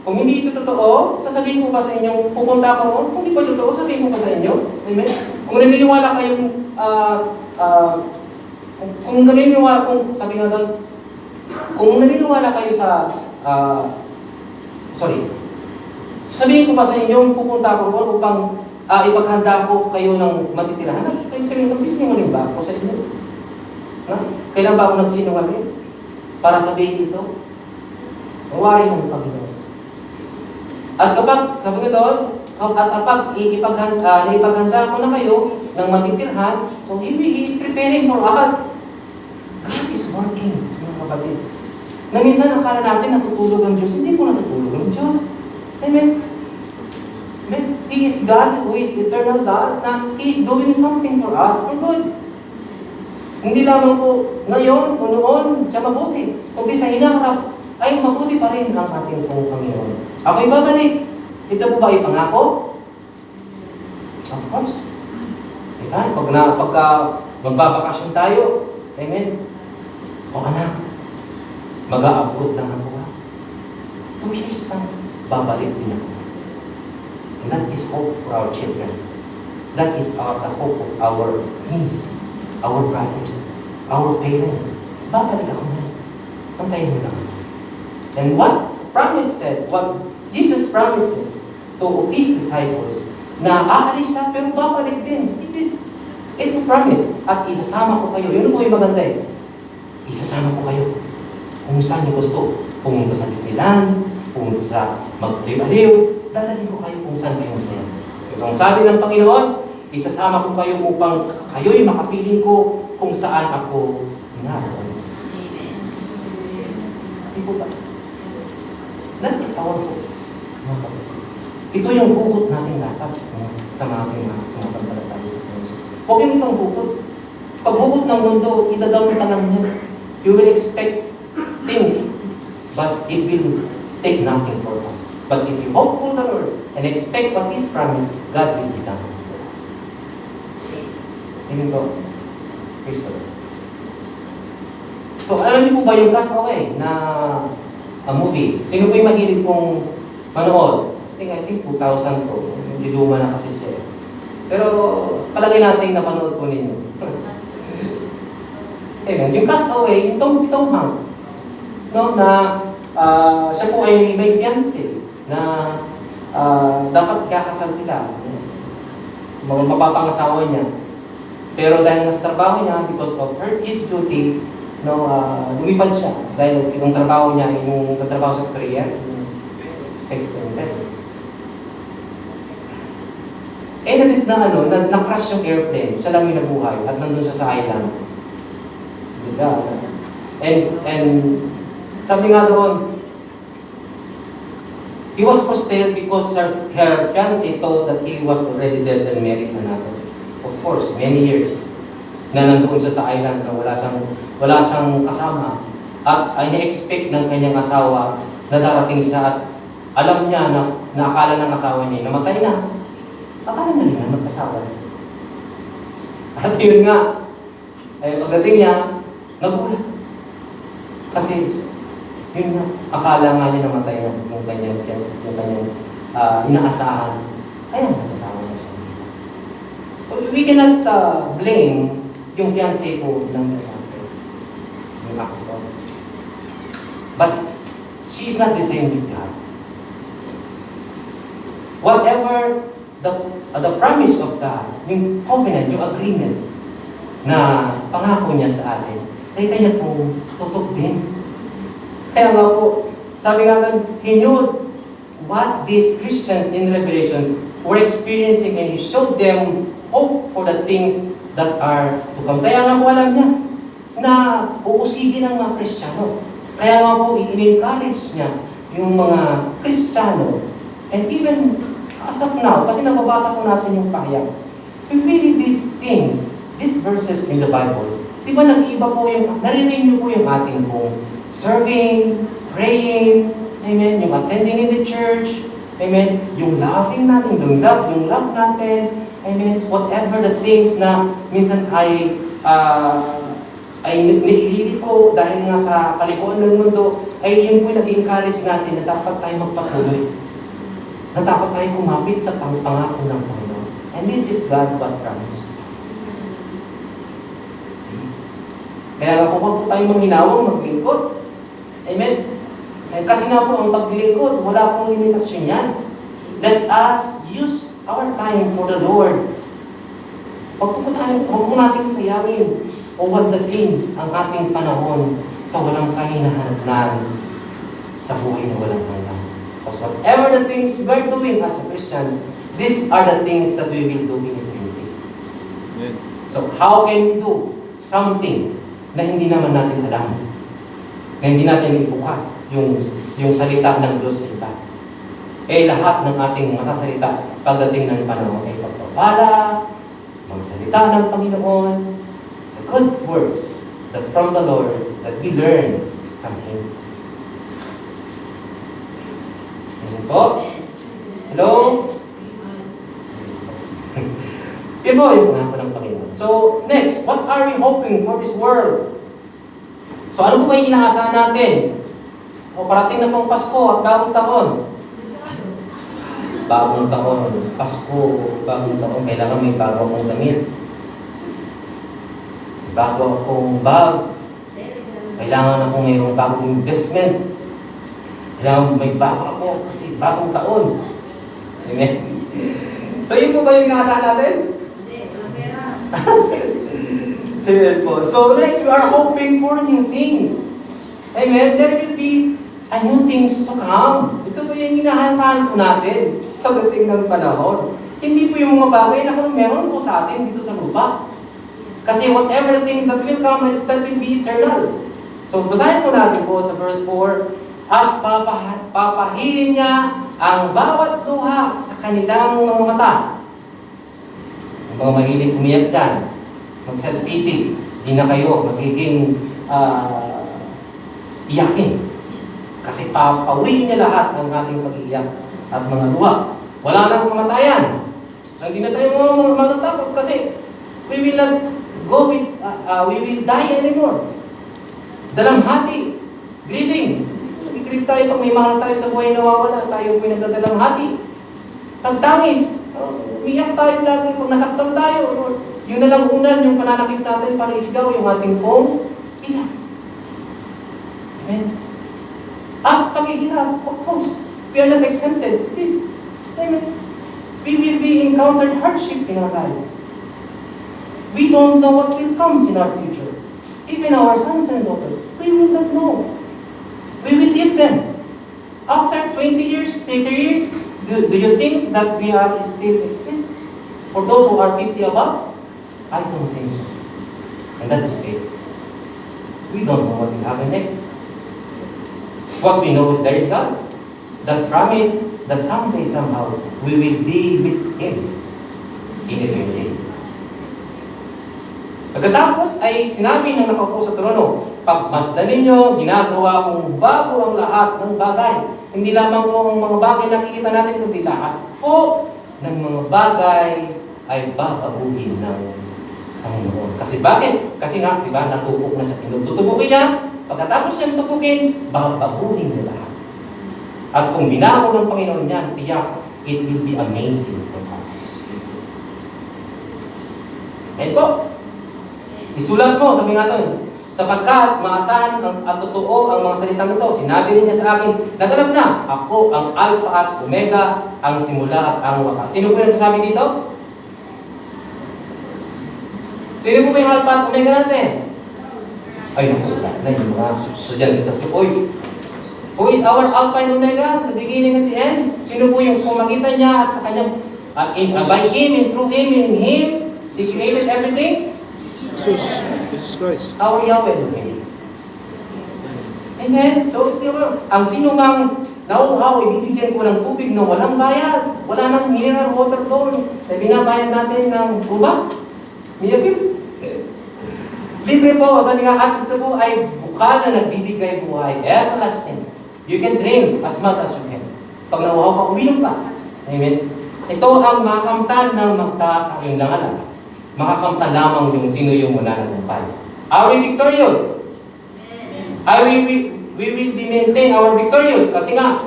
kung hindi ito totoo, sasabihin ko ba sa inyo, pupunta ako noon? Kung hindi pa totoo, sabihin ko ba sa inyo? Amen? Kung naniniwala kayong, sabi nga doon, kung naniniwala kayo sabihin ko ba sa inyo, pupunta ako noon upang ipaghanda ko kayo ng matitirahan? Sabihin, nagsisinungaling ba ako sa inyo? Kailan ba ako nagsinungaling? Para sabihin ito? Mawari ng Panginoon. At kapag ipaghanda ko na kayo ng matitirhan, so He is preparing for us. God is working, mga kapatid. Na minsan akala natin natutulog ang Diyos, hindi po natutulog ang Diyos. Amen? Amen? He is God who is eternal God, na He is doing something for us for good. Hindi lamang po ngayon o noon siya mabuti, kundi sa hinaharap ay mabuti pa rin ang ating pong Panginoon. Ako'y babalik. Ito po ba ipangako? Of course. Diba? Pagka magbabakasyon tayo, amen? O anak, mag-a-abroad lang ako. 2 years lang, babalik din ako. And that is hope for our children. That is the hope of our niece, our brothers, our parents. Babalik ako na. Antayin mo lang. And what Jesus promises to His disciples, na aalis siya pero babalik din. It is It's a promise. At isasama ko kayo. Yun po yung maganda eh. Isasama ko kayo. Kung saan niyo gusto. Pumunta sa Disneyland, pumunta sa magliw-aliw, dadalhin ko kayo kung saan kayo masaya. Ang sabi ng Panginoon, isasama ko kayo upang kayo'y makapiling ko kung saan ako naroon. Hindi po ba? That is our hope. Ito yung hugot natin dapat sa mga sumasampalataya sa Diyos. Huwag yung ibang hugot. Pag hugot ng mundo, idadawin ka lang yan. You will expect things, but it will take nothing for us. But if you hope for the Lord and expect what His promise, God will be done for us. Amen po. Praise the Lord. So, alam niyo po ba yung Castaway na movie? Sino po yung mahilig pong manood? I think 2000 po. Hindi luma na kasi siya. Pero, palagay natin napanood po ninyo. Amen. Yung Castaway, si Tom Hanks. No, na siya po ay may fiancé na dapat kakasal sila. Mapapangasawa niya. Pero dahil sa trabaho niya, because of his duty, lumipad siya. Dahil yung trabaho niya, yung trabaho sa Korea, experiments. Natis na na-crash yung airplane. Siya lang yung nabuhay at nandun siya sa island. Diba? And sabi nga doon, he was posted because her fiancé thought that he was already dead and married another. Of course, many years na nandoon siya sa island na wala siyang kasama. At ay na-expect ng kanyang asawa na darating siya at alam niya na akala ng asawa niya namatay na. Akala na niya mag-asawa. At yun nga, pagdating niya, nagulat. Kasi yun nga, akala nga niya namatay na yung kanyang inaasahan. Kaya nag-asawa na siya. We cannot blame yung fiancé po ng yung actor. But she is not the same with God. Whatever the promise of God, yung covenant, yung agreement na pangako niya sa atin, ay kanya pong tutok din. Kaya nga po, sabi nga doon, He knew what these Christians in Revelations were experiencing and He showed them hope for the things that are to come. Kaya nga po alam niya na uusigin ng mga Kristiyano. Kaya nga po i-encourage niya yung mga Kristiyano. And even as of now, kasi nababasa po natin yung pahayag, we really these things, these verses in the Bible, di ba nag-iba po yung, narinig po yung ating pong serving, praying, amen, yung attending in the church, amen, yung loving natin, yung love natin, amen, whatever the things na minsan ay nailili ko dahil nga sa kalikuan ng mundo, ay yun po nag-encourage natin na dapat tayo magpatuloy. Na dapat tayo kumapit sa pangako ng Panginoon. And this is God what promised us. Kaya nga po, huwag tayo manghinawang maglingkod. Amen? Kasi nga po, ang paglingkod, wala pong limitasyon yan. Let us use our time for the Lord. Huwag po natin sayangin o wagdasin ang ating panahon sa walang kahinahanapnan sa buhay na walang hanggan. Because whatever the things we are doing as Christians, these are the things that we will do in eternity. So how can we do something na hindi naman natin alam? Na hindi natin ibuka yung salita ng Diyos sa iba. Lahat ng ating masasalita pagdating ng panahon ay pagpapala, mga salita ng Panginoon, the good words that from the Lord that we learn from Him. Amen po? Hello? Yun po yung pangako ng Panginoon. So, next, what are we hoping for this world? So, ano po ba yung inaasahan natin? O, parating na pong Pasko at bagong taon. Bagong taon, Pasko, bagong taon, kailangan may bago akong damit. Bago akong bag. Kailangan akong mayroong bagong investment. Kailangan may bago ako kasi bagong taon. Amen? So, yun po ba yung inaasahan natin? Amen po. So, like, we are hoping for new things. Amen? There will be a new things to come. Ito po yung inahansahan po natin pagdating ng panahon. Hindi po yung mga bagay na kung meron po sa atin dito sa lupa. Kasi whatever thing that will come, that will be eternal. So, basahin po natin po sa verse 4, at papahilin niya ang bawat luha sa kanilang mga mata. Ang mga mahilig umiyak dyan, mag-self-pity, di na kayo magiging iyakin. Kasi papawiin niya lahat ng ating pag-iiyak at mga luha. Wala nang kamatayan. So, hindi na tayo matatakot kasi we will not go with, we will die anymore. Dalamhati, grieving. Nag-grieve tayo pag may mahal tayo sa buhay na nawawala, tayo pinagdadalamhati. Tagtangis, umiyak tayo lagi pag nasaktan tayo. Yun na lang unan, yung pananakit natin para isigaw, yung ating pong iyak. Amen. At paghihirap, of course, we are not exempted to this. Amen. We will be encountered hardship in our life. We don't know what will come in our future. Even our sons and daughters, we will not know. We will leave them. After 20 years, 30 years, do you think that we are still exist? For those who are 50 above? I don't think so. And that is faith. We don't know what will happen next. What we know is there is God. That promise that someday, somehow, we will be with Him in eternity. Pagkatapos ay sinabi ng nakaupo sa trono, pagmasdan ninyo, ginagawa kong bago ang lahat ng bagay. Hindi lamang po ang mga bagay na nakikita natin, kundi lahat po ng mga bagay ay babaguhin ng Panginoon. Kasi bakit? Kasi nga, di ba, natupok na sa Panginoon. Tutubukin niya, pagkatapos niyang tupukin, babaguhin niya lahat. At kung binago ng Panginoon niyan, tiyak, it will be amazing for us to see. Ayan po. Isulat mo, sabi nga ito, sapagkat maasahan at totoo ang mga salitang ito. Sinabi rin niya sa akin, naganap na, ako ang Alpha at Omega, ang simula at ang wakas. Sino po yung sasabi dito? Sino po yung Alpha at Omega natin? Ay, nakulat na yung mga estudyante sa Sukoy. Who is our Alpha and Omega, the beginning and the end? Sino po yung pumakita niya at sa kanyang, by Him and through Him and in Him, He created everything? Jesus Christ. Our Yahweh Elohim. Amen? So, ang sino mang nauuhaw, ibibigyan ko ng tubig na walang bayad. Wala nang mineral water doon. Na binabayad natin ng uba. Miyakis. Libre po. Sabi nga, at ito po ay bukal na nagbibigay buhay. Everlasting. You can drink as much as you can. Pag nauuhaw ka, uminom ka. Amen? Ito ang makakamtan ng magkakailangan. Makakamtan lamang yung sino yung mananagumpay. Are we victorious? We will be maintain our victorious. Kasi nga,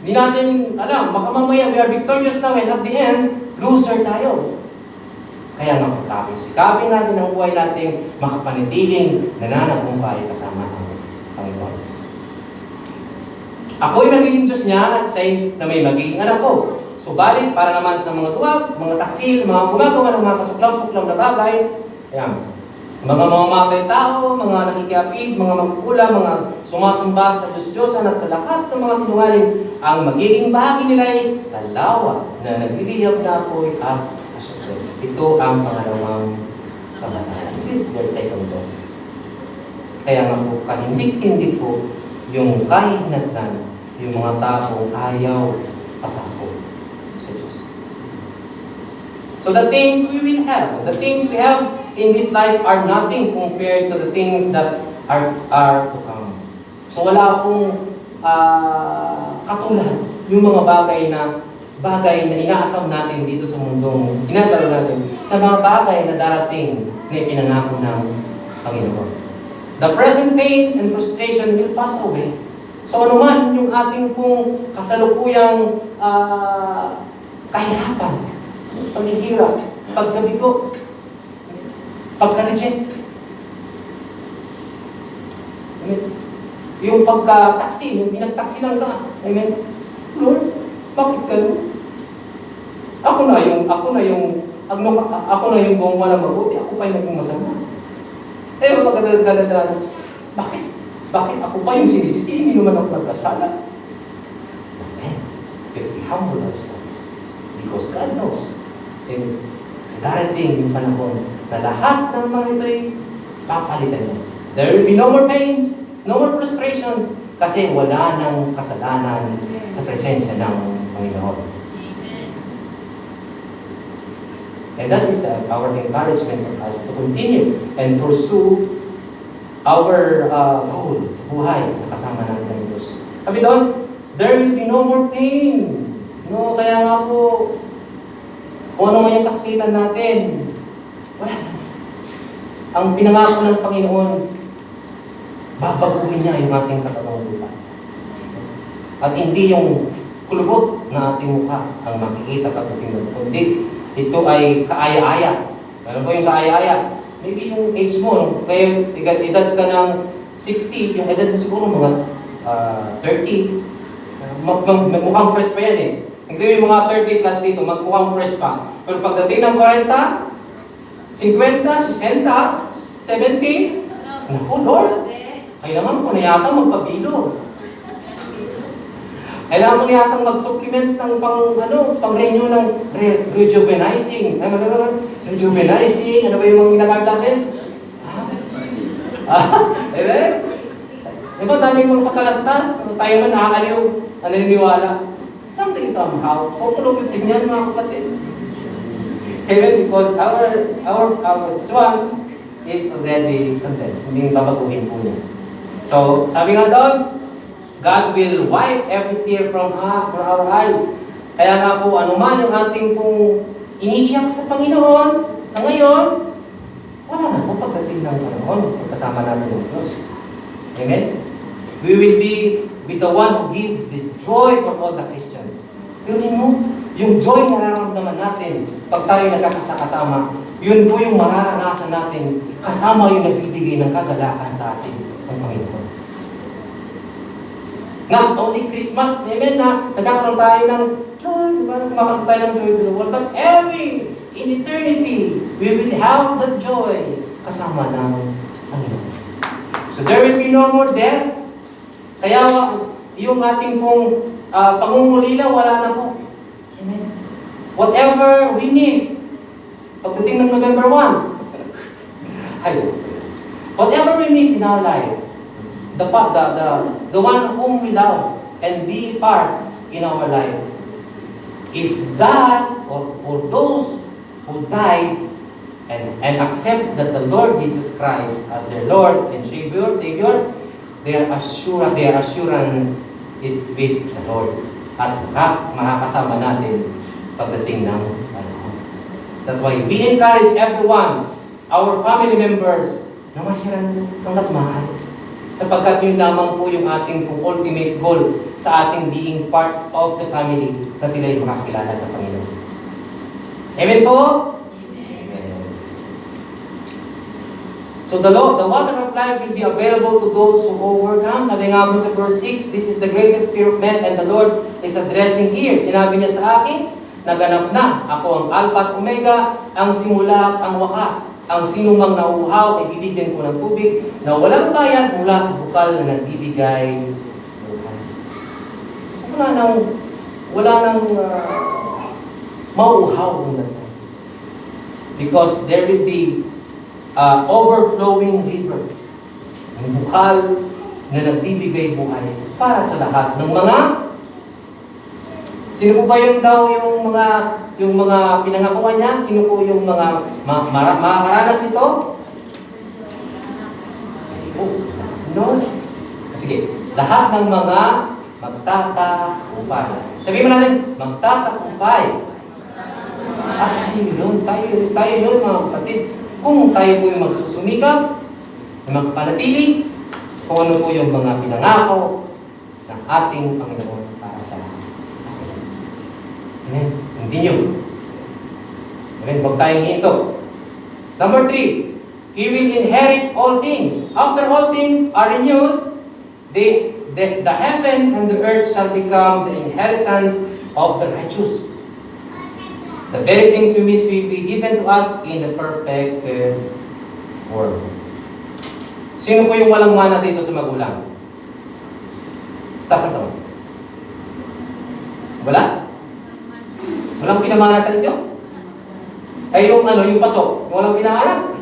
hindi natin alam, baka mamaya we are victorious now and at the end, loser tayo. Kaya nga po sikapin natin ang buhay natin makapanitiling nananagumpay kasama ang Panginoon. Ako'y magiging Diyos niya at siya'y na may magiging anak ko. Subalit, para naman sa mga tuwag, mga taksil, mga gumagawa ng mga kasuklam-suklam na bagay, ayan, mga mamamatay tao, mga nakikiapid, mga magkukulang, mga sumasamba sa Diyos-Diyosan at sa lahat ng mga sinungaling, ang magiging bahagi nila ay sa lawa na nagliliyab na apoy at kasuklam. Ito ang pangalawang kamatayan. This is their second death. Kaya nga po, kahindik-hindik po yung kahinatnan, yung mga taong ayaw pasako. So the things we will have, the things we have in this life are nothing compared to the things that are to come. So wala pong katulad yung mga bagay na inaasam natin dito sa mundong ginagalaw natin sa mga bagay na darating na ipinangako ng Panginoon. The present pains and frustration will pass away. So ano man yung ating pong kasalukuyang kahirapan, paghihirap, pagkabigo, pagka-reject. Yung pagka-taksi, yung pinagtaksi lang ka. Amen? Lord, bakit ganun? Ako na yung ako na yung gumawa ng mabuti, ako pa yung naging masama. Eh, mga kadalas-kadalas, bakit ako pa yung sinisisi, hindi naman ako nagkasala? Amen. But we humble ourselves because God knows. And sa darating yung panahon na lahat ng mga ito'y papalitan niya. There will be no more pains, no more frustrations, kasi wala nang kasalanan sa presensya ng Panginoon. And that is our encouragement for us to continue and pursue our goal sa buhay na kasama natin ng Diyos. Sabi doon, there will be no more pain. No, kaya nga po, kung ano nga yung kasakitan natin, wala na. Ang pinangako ng Panginoon, babaguhin niya yung ating katawang lupa. At hindi yung kulubot na ating mukha ang makikita pagdating ng kundi ito ay kaaya-aya. Ano po yung kaaya-aya? Maybe yung age mo, kaya edad ka ng 60, yung edad mo siguro mga 30. Mukhang fresh pa yan eh. Hindi yung mga 30 plus dito, mukhang fresh pa. Pero pagdating ng 40, 50, 60, 70, naku Lord, kailangan ko na yata magpabilo. Kailangan ko na yata mag-supplement ng pang-renew ng rejuvenizing. Rejuvenizing, ano ba yung mga ginagawin natin? Amen? Diba, daming mga pakalastas, tayo man nakakaliw, naniniwala. Something somehow, pupulupit din yan mga kapatid. Amen? Because our swan is already content. Hindi babaguhin po niya. So, sabi nga doon, God will wipe every tear from our eyes. Kaya nga po, anuman yung ating pong iniiyak sa Panginoon, sa ngayon, wala na po pagdating ng panahon, pagkasama natin ng Diyos. Amen? We will be with the one who gives the joy for all the Christians. Pero yung joy na nararamdaman natin pag tayo nagkakasama, yun po yung mararanasan natin kasama yung nagbibigay ng kagalakan sa atin ng Panginoon. Not only Christmas, amen, na nagkakaroon tayo ng joy, diba? Kumakanta tayo ng joy to the world, but in eternity, we will have the joy kasama ng Panginoon. So there will be no more death. Kaya yung ating pong pangungulila, wala na po. Amen. Whatever we miss, pagdating ng November 1, whatever we miss in our life, the one whom we love and be part in our life, if that or those who died and accept that the Lord Jesus Christ as their Lord and Savior, their assurance is with the Lord. At makakasama natin pagdating ng panahon. That's why we encourage everyone, our family members, na masiran hanggat mahal. Sapagkat yun lamang po yung ating ultimate goal sa ating being part of the family na sila yung makakilala sa Panginoon. Amen po? Amen. So the water of life will be available to those who overcome. Sabi nga po sa verse 6, this is the greatest fear of men and the Lord is addressing here. Sinabi niya sa akin, naganap na. Ako ang Alpha at Omega, ang simula at ang wakas. Ang sinumang nauuhaw ay bibigyan ko ng tubig na walang bayad mula sa bukal na nagbibigay buhay. So wala nang mauuhaw ng dagdag. Because there will be overflowing river. Ang bukal na nagbibigay buhay para sa lahat ng mga. Sino po ba yung mga pinangakuan niya? Sino po yung mga makakaranas nito? Sino? Sige, lahat ng mga magtatakumpay. Sabihin mo natin, magtatakumpay. Tayo yun mga kapatid. Kung tayo po yung magsusumikap, magpanatili, kung ano po yung mga pinangako ng ating Panginoon para sa lahat. Amen. Continue. Amen. Huwag tayong hinto. Number 3, He will inherit all things. After all things are renewed, the heaven and the earth shall become the inheritance of the righteous. The very things we miss will be given to us in the perfected world. Sino po yung walang mana dito sa magulang? Taas ang kamay. Wala? Walang pinamana sa inyo? Ay yung yung pasok, yung walang pinanganak.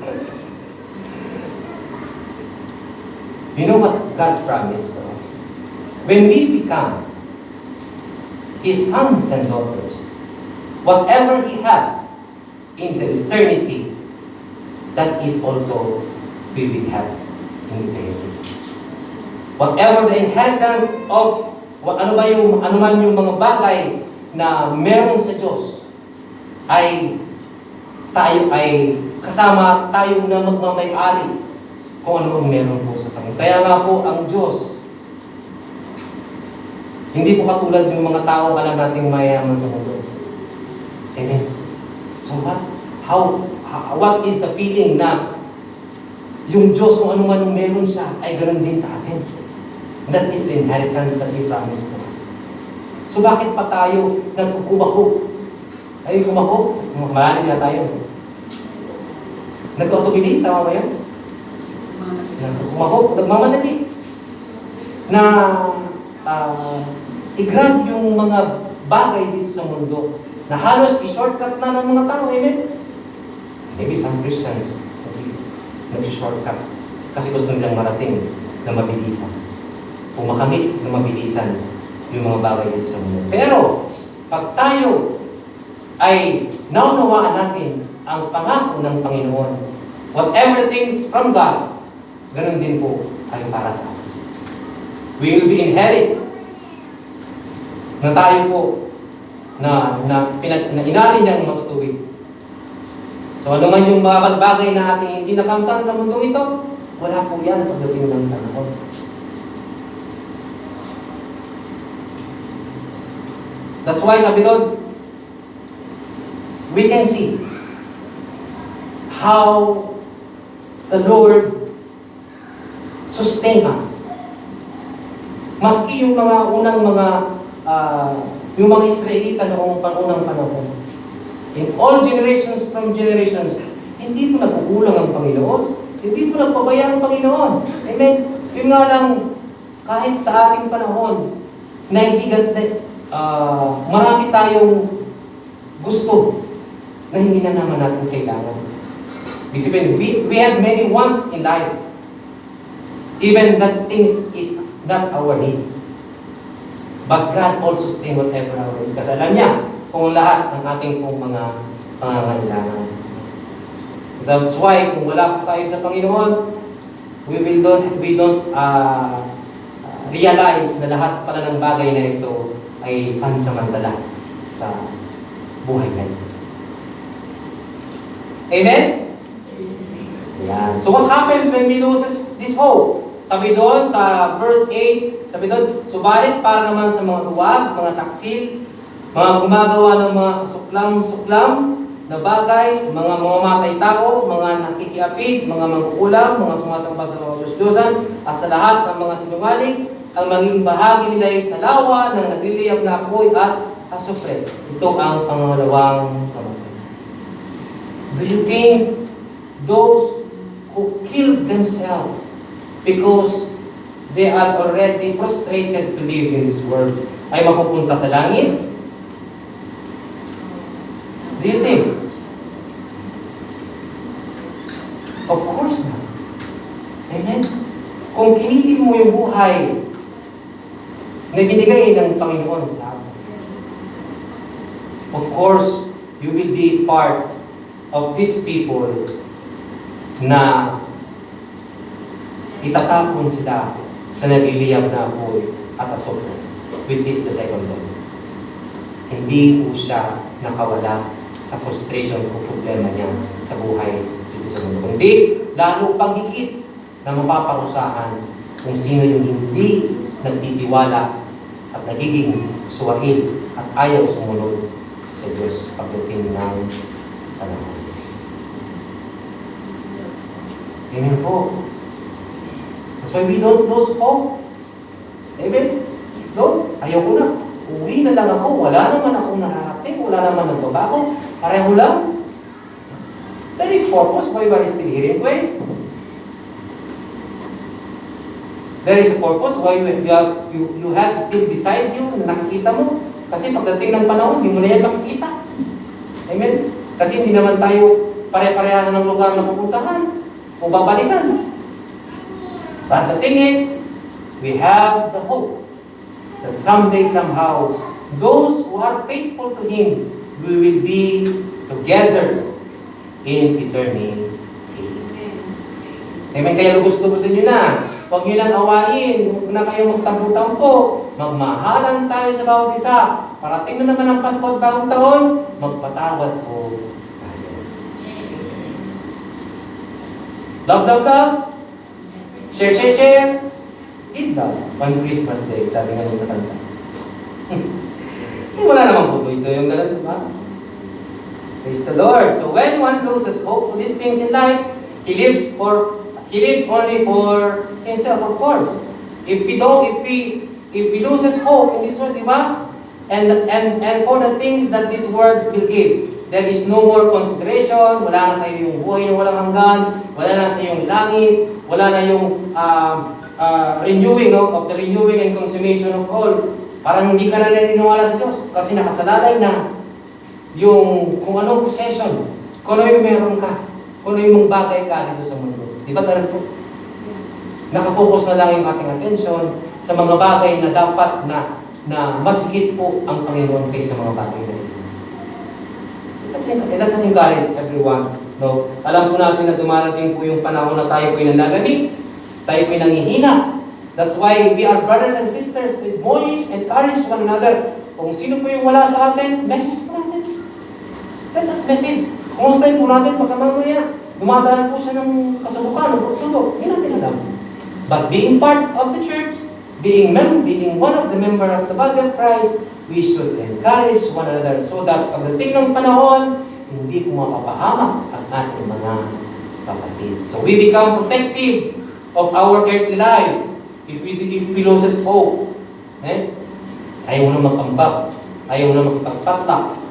You know what God promised to us? When we become His sons and daughters, whatever He had in the eternity, that is also we will have in eternity. Whatever the inheritance of ano man yung mga bagay na meron sa Diyos, ay tayo ay kasama tayo na magmamay-ari kung ano ang meron po sa Panginoon. Kaya nga po ang Diyos, hindi po katulad ng mga tao alam nating mayaman sa mundo. Amen. So what is the feeling na yung Diyos kung ano man ang meron siya ay ganoon din sa atin? That is the inheritance that He promised to us. So bakit pa tayo nagkukumako? Ay kumako? Malalim na tayo. Nag-autobili? Tama ba yun? Nagkukumako? Nagmamadali. Na i-grab yung mga bagay dito sa mundo na halos i-shortcut na ng mga tao. Amen? Maybe some Christians nag-shortcut kasi gusto nilang marating na mabilisan. Kung makamit na mabilisan yung mga bagay dito sa mundo. Pero, pag tayo ay naunawaan natin ang pangako ng Panginoon, whatever things from God, ganun din po ay para sa atin. We will be inherit na tayo po na inari niyang matutuwid. So ano man yung mga bagay na ating hindi nakamtan sa mundong ito, wala po yan pagdating ng panahon. That's why sabi doon, we can see how the Lord sustain us. Maski yung mga unang yung mga Israelita noong unang panahon. In all generations from generations, hindi po nagkukulang ang Panginoon. Hindi po nagpabaya ang Panginoon. Amen? Yun nga lang, kahit sa ating panahon, marami tayong gusto na hindi na naman natin kailangan. Isipin, we have many wants in life. Even that things is not our needs. But God also sustain whatever our needs. Kasi alam niya kung lahat ng ating pong mga pangangailangan. That's why, kung wala po tayo sa Panginoon, we don't realize na lahat pala ng bagay na ito ay pansamantala sa buhay na ito. Amen? Yan. So what happens when we lose this hope? Sabi doon sa verse 8, sabi doon, subalit para naman sa mga duwag, mga taksil, mga gumagawa ng mga suklam na bagay, mga mamamatay tao, mga nakikiapid, mga mangkukulam, mga sumasamba sa mga Diyos-Diyosan, at sa lahat ng mga sinungaling, ang maging bahagi nila ay sa lawa ng nagliliyab na apoy at asupre. Ito ang pangalawang kamatay. Do you think those who killed themselves because they are already frustrated to live in this world ay mapupunta sa langit? Do you think? Of course not. Amen? Kung kinitin mo yung buhay na binigay ng Panginoon sa atin, of course, you will be part of these people na itatapon sila sa nagliliyab na apoy at asupre, which is the second law. Hindi po siya nakawala sa frustration o problema niya sa buhay dito sa mundo. Kundi, lalo pang higit na mapaparusahan kung sino yung hindi nagtitiwala at nagiging suwahil at ayaw sumunod sa Diyos pagdating ng panahon. Amen po. That's why we don't lose hope. Amen? Lord, ayaw ko na. Uwi na lang ako. Wala naman akong nararating. Wala naman nagbabago. Pareho lang. There is purpose why we are still here in Kuwait. There is a purpose why you have still beside you na nakikita mo. Kasi pagdating ng panahon, hindi mo na yan makikita. Amen? Kasi hindi naman tayo pare-parehan ng lugar na pupuntahan o babalikan. But the thing is, we have the hope that someday, somehow, those who are faithful to Him, we will be together in eternity. Amen? Kaya lubos-lubosin nyo na. Huwag nyo lang awain. Huwag na kayo magtampo-tampo. Magmahalan tayo sa bawat isa. Parating na naman ang Pasko at bagong taon, magpatawad po tayo. Love, love, love. Share, share, share. Give love. On Christmas Day, sabi nga sa kanta. Wala namang puto ito yung ganun, diba? Praise the Lord. So when one loses hope for these things in life, he lives only for himself, of course. If we loses hope in this world, diba? And for the things that this world will give, there is no more consideration. Wala na sa iyo yung buhay na walang hanggan. Wala na sa iyo yung langit. Wala na yung renewing, no? Of the renewing and consummation of all. Parang hindi ka na naniniwala sa Diyos. Kasi nakasalalay na yung kung anong possession, kung ano yung meron ka, kung ano yung bagay ka dito sa mundo. Di ba ganun po? Nakafocus na lang yung ating attention sa mga bagay na dapat na mas higit po ang Panginoon kaysa mga bagay na ito. Let's encourage everyone. No? Alam po natin na dumarating po yung panahon na tayo po'y nanlalamig, tayo po'y nangihina. That's why we are brothers and sisters to admonish and encourage one another. Kung sino po yung wala sa atin, message po natin. Let us message. Kumustahin po natin baka mamaya. Dumadaan po siya ng kasabukan, ng pagsubok. Hindi natin alam. But being part of the church, being one of the member of the body of Christ, we should encourage one another so that pagdating ng panahon, hindi po mapapahamak ang ating mga kapatid. So we become protective of our earthly life if we loses hope. Ayaw na magkambak. Ayaw na magpagpatak.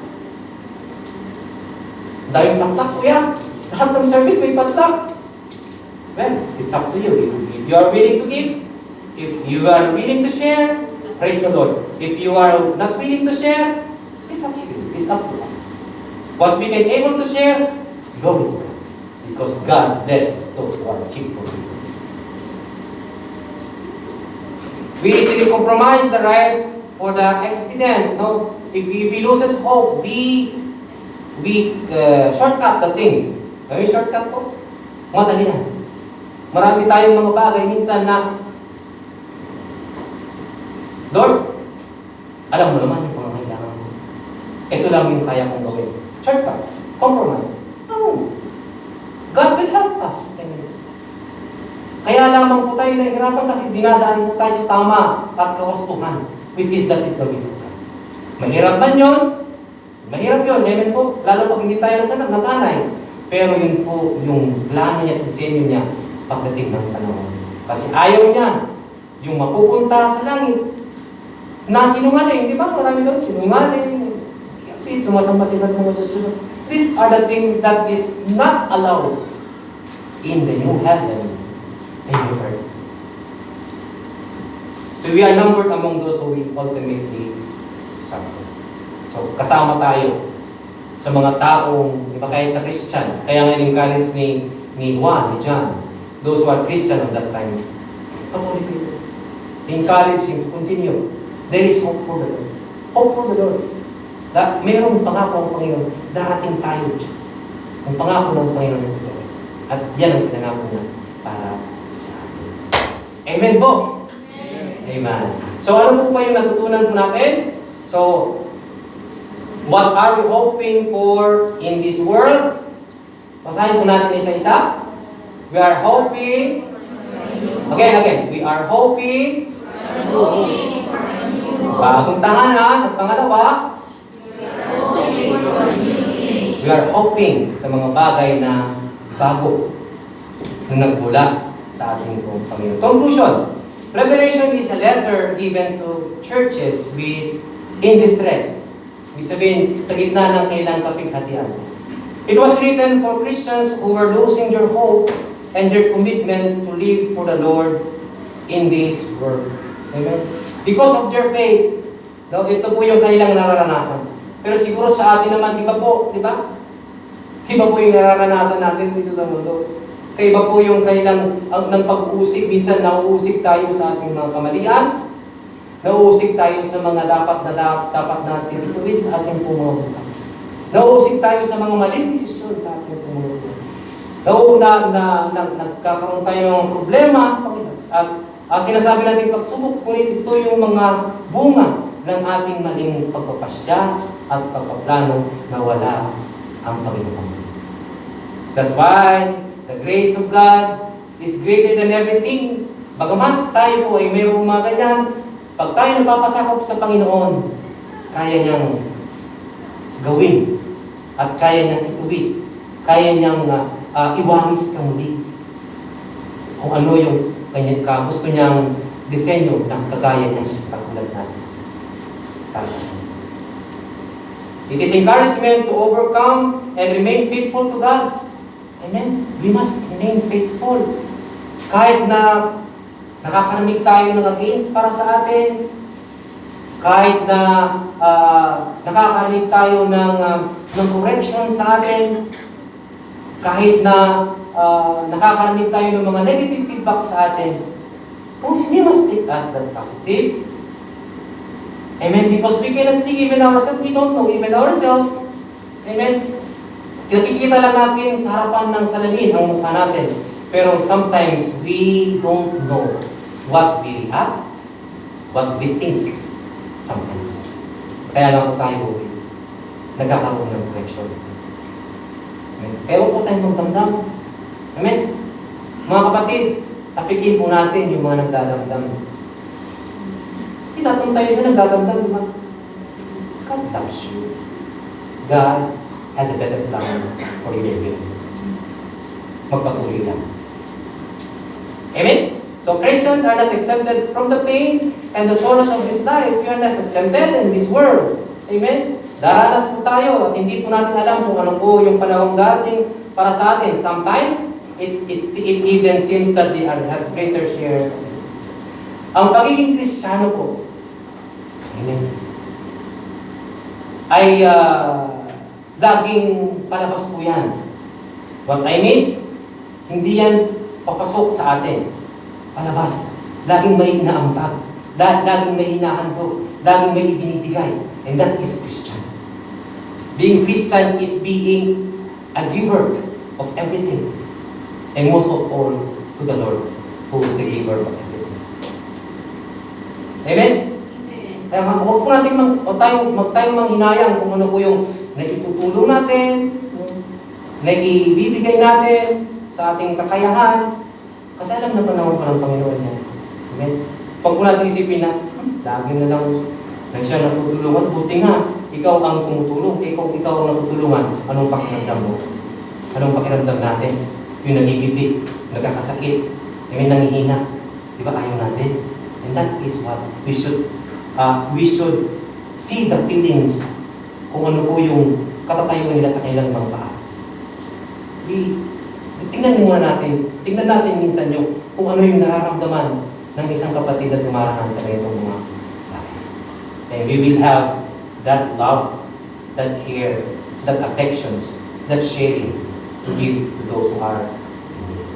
Dahil patak, kuya. Lahat ng service may patak. Well, it's up to you. If you are willing to give, if you are willing to share, praise the Lord. If you are not willing to share, it's up to you. It's up to us. What we can able to share, glory to God. Because God blesses those who are cheerful. We easily compromise the right for the expedient. No? If we loses hope, we shortcut the things. May shortcut po? Madali yan. Marami tayong mga bagay minsan na, Lord, alam mo naman yung pangangailangan mo. Ito lang yung kaya kong gawin. Shortcut. Compromise. No. God will help us. Kaya lamang po tayo nahihirapan kasi dinadaan po tayo tama at kawastuhan. Which is that is the will of God. Mahirap man yun. Mahirap yun. Amen po. Lalo pag hindi tayo nasanay. Pero yun po yung plano niya at disenyo niya pagdating ng panahon. Kasi ayaw niya yung mapupunta sa langit na sinungaling. Di ba? Marami doon. Sinungaling. Sumasamba sila ng mga Diyos. These are the things that is not allowed in the new heaven and new earth. So we are numbered among those who will ultimately suffer. So kasama tayo sa mga taong, di ba, kahit na Christian. Kaya nga encourage ni Juan, ni John, those who are Christian at that time, patuloy kayo. Encourage him to continue. There is hope for the Lord. Hope for the Lord. Mayroong pangako ang Panginoon, darating tayo dyan. Ang pangako ng Panginoon ito. At yan ang pinangako niya para sa atin. Amen po? Amen. So ano po ba yung natutunan po natin? So, what are we hoping for in this world? Basahin po natin isa-isa. We are hoping. Again. We are hoping. Bagong tahanan. At pangalawa, we are hoping sa mga bagay na bago na nagmula sa ating Panginoon. Conclusion. Revelation is a letter given to churches in distress. Ibig sabihin, sa gitna ng kailang kapighatian. It was written for Christians who were losing their hope and their commitment to live for the Lord in this world. Amen? Because of their faith, no, ito po yung kanilang nararanasan. Pero siguro sa atin naman, iba po, di ba? Iba po yung nararanasan natin dito sa mundo. Kaya iba po yung kanilang ng pag-uusig. Minsan nauusig tayo sa ating mga kamalian. Nauusig tayo sa mga dapat natin ituwid sa ating pumubuhay. Nauusig tayo sa mga maling desisyon sa ating pumubuhay. Nagkakaroon tayo ng problema at sinasabi natin pagsubok, ngunit ito yung mga bunga ng ating maling pagpapasya at pagpaplano na wala ang Panginoon. That's why the grace of God is greater than everything. Bagamat tayo po ay mayroong mga ganyan, pag tayo napapasakop sa Panginoon, kaya niyang gawin at kaya niyang ituwid, kaya niyang iwangis ka muli kung ano yung kanya gusto niyang disenyo ng kagaya niya katulad natin. Para sa akin. It is encouragement to overcome and remain faithful to God. Amen? We must remain faithful. Kahit na nakakarinig tayo ng against para sa atin, kahit na nakakarinig tayo ng correction sa atin, kahit na nakakarinig tayo ng mga negative feedback sa atin, we must take as that positive. Amen? Because we cannot see even ourselves, we don't know even ourselves. Amen? Nakikita lang natin sa harapan ng salamin ang mukha natin. Pero sometimes, we don't know what we react, what we think sometimes. Kaya lang po tayo nagkakaroon ng correction. Amen? Kaya huwag po tayong magdamdam. Amen? Mga kapatid, tapikin po natin yung mga nagdadamdam. Kasi natin tayo sa nagdadamdam, di ba? God loves you. God has a better plan for your will. Magpatuloy lang. Amen? So Christians are not exempted from the pain and the sorrows of this life. We are not exempted in this world. Amen? Daranas po tayo at hindi po natin alam kung ano po yung panahong darating para sa atin. Sometimes, it even seems that they have greater share. Ang pagiging Kristiyano po, amen, ay laging palabas po yan. What I mean, hindi yan papasok sa atin. Palabas. Laging may inaambag. Laging may hinahandog. Laging may ibinibigay. And that is Christian. Being Christian is being a giver of everything. And most of all, to the Lord, who is the giver of everything. Amen? Kaya huwag po natin tayong manghinayang kung ano po yung naitutulong natin, naibibigay natin sa ating kakayahan. Kasi alam na pa naman po ng Panginoon niya. Amen? Pag po natin isipin na, lagi na lang siya natutulungan, buti nga, ikaw ang tumutulong, ikaw ang natutulungan, anong pakiramdam mo? Anong pakiramdam natin? Yung nagigipit, nagkakasakit, yung nangihina. Di ba ayaw natin? And that is what we should see the feelings kung ano po yung katatayuan nila sa kanilang mga paa. Tingnan natin minsan yung kung ano yung nararamdaman ng isang kapatid na tumarahan sa ganitong mga bagay. And we will have that love, that care, that affections, that sharing to give to those who are in need.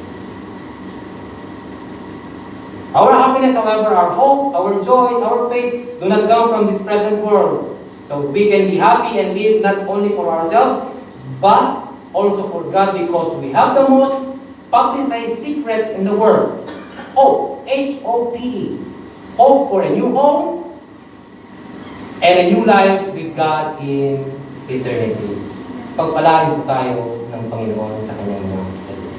Our happiness, however, our hope, our joys, our faith do not come from this present world. So we can be happy and live not only for ourselves, but also for God, because we have the most publicized secret in the world. Hope. H-O-P-E. Hope for a new home and a new life with God in eternity. Pagpalain po tayo ng Panginoon sa kanyang mga salita.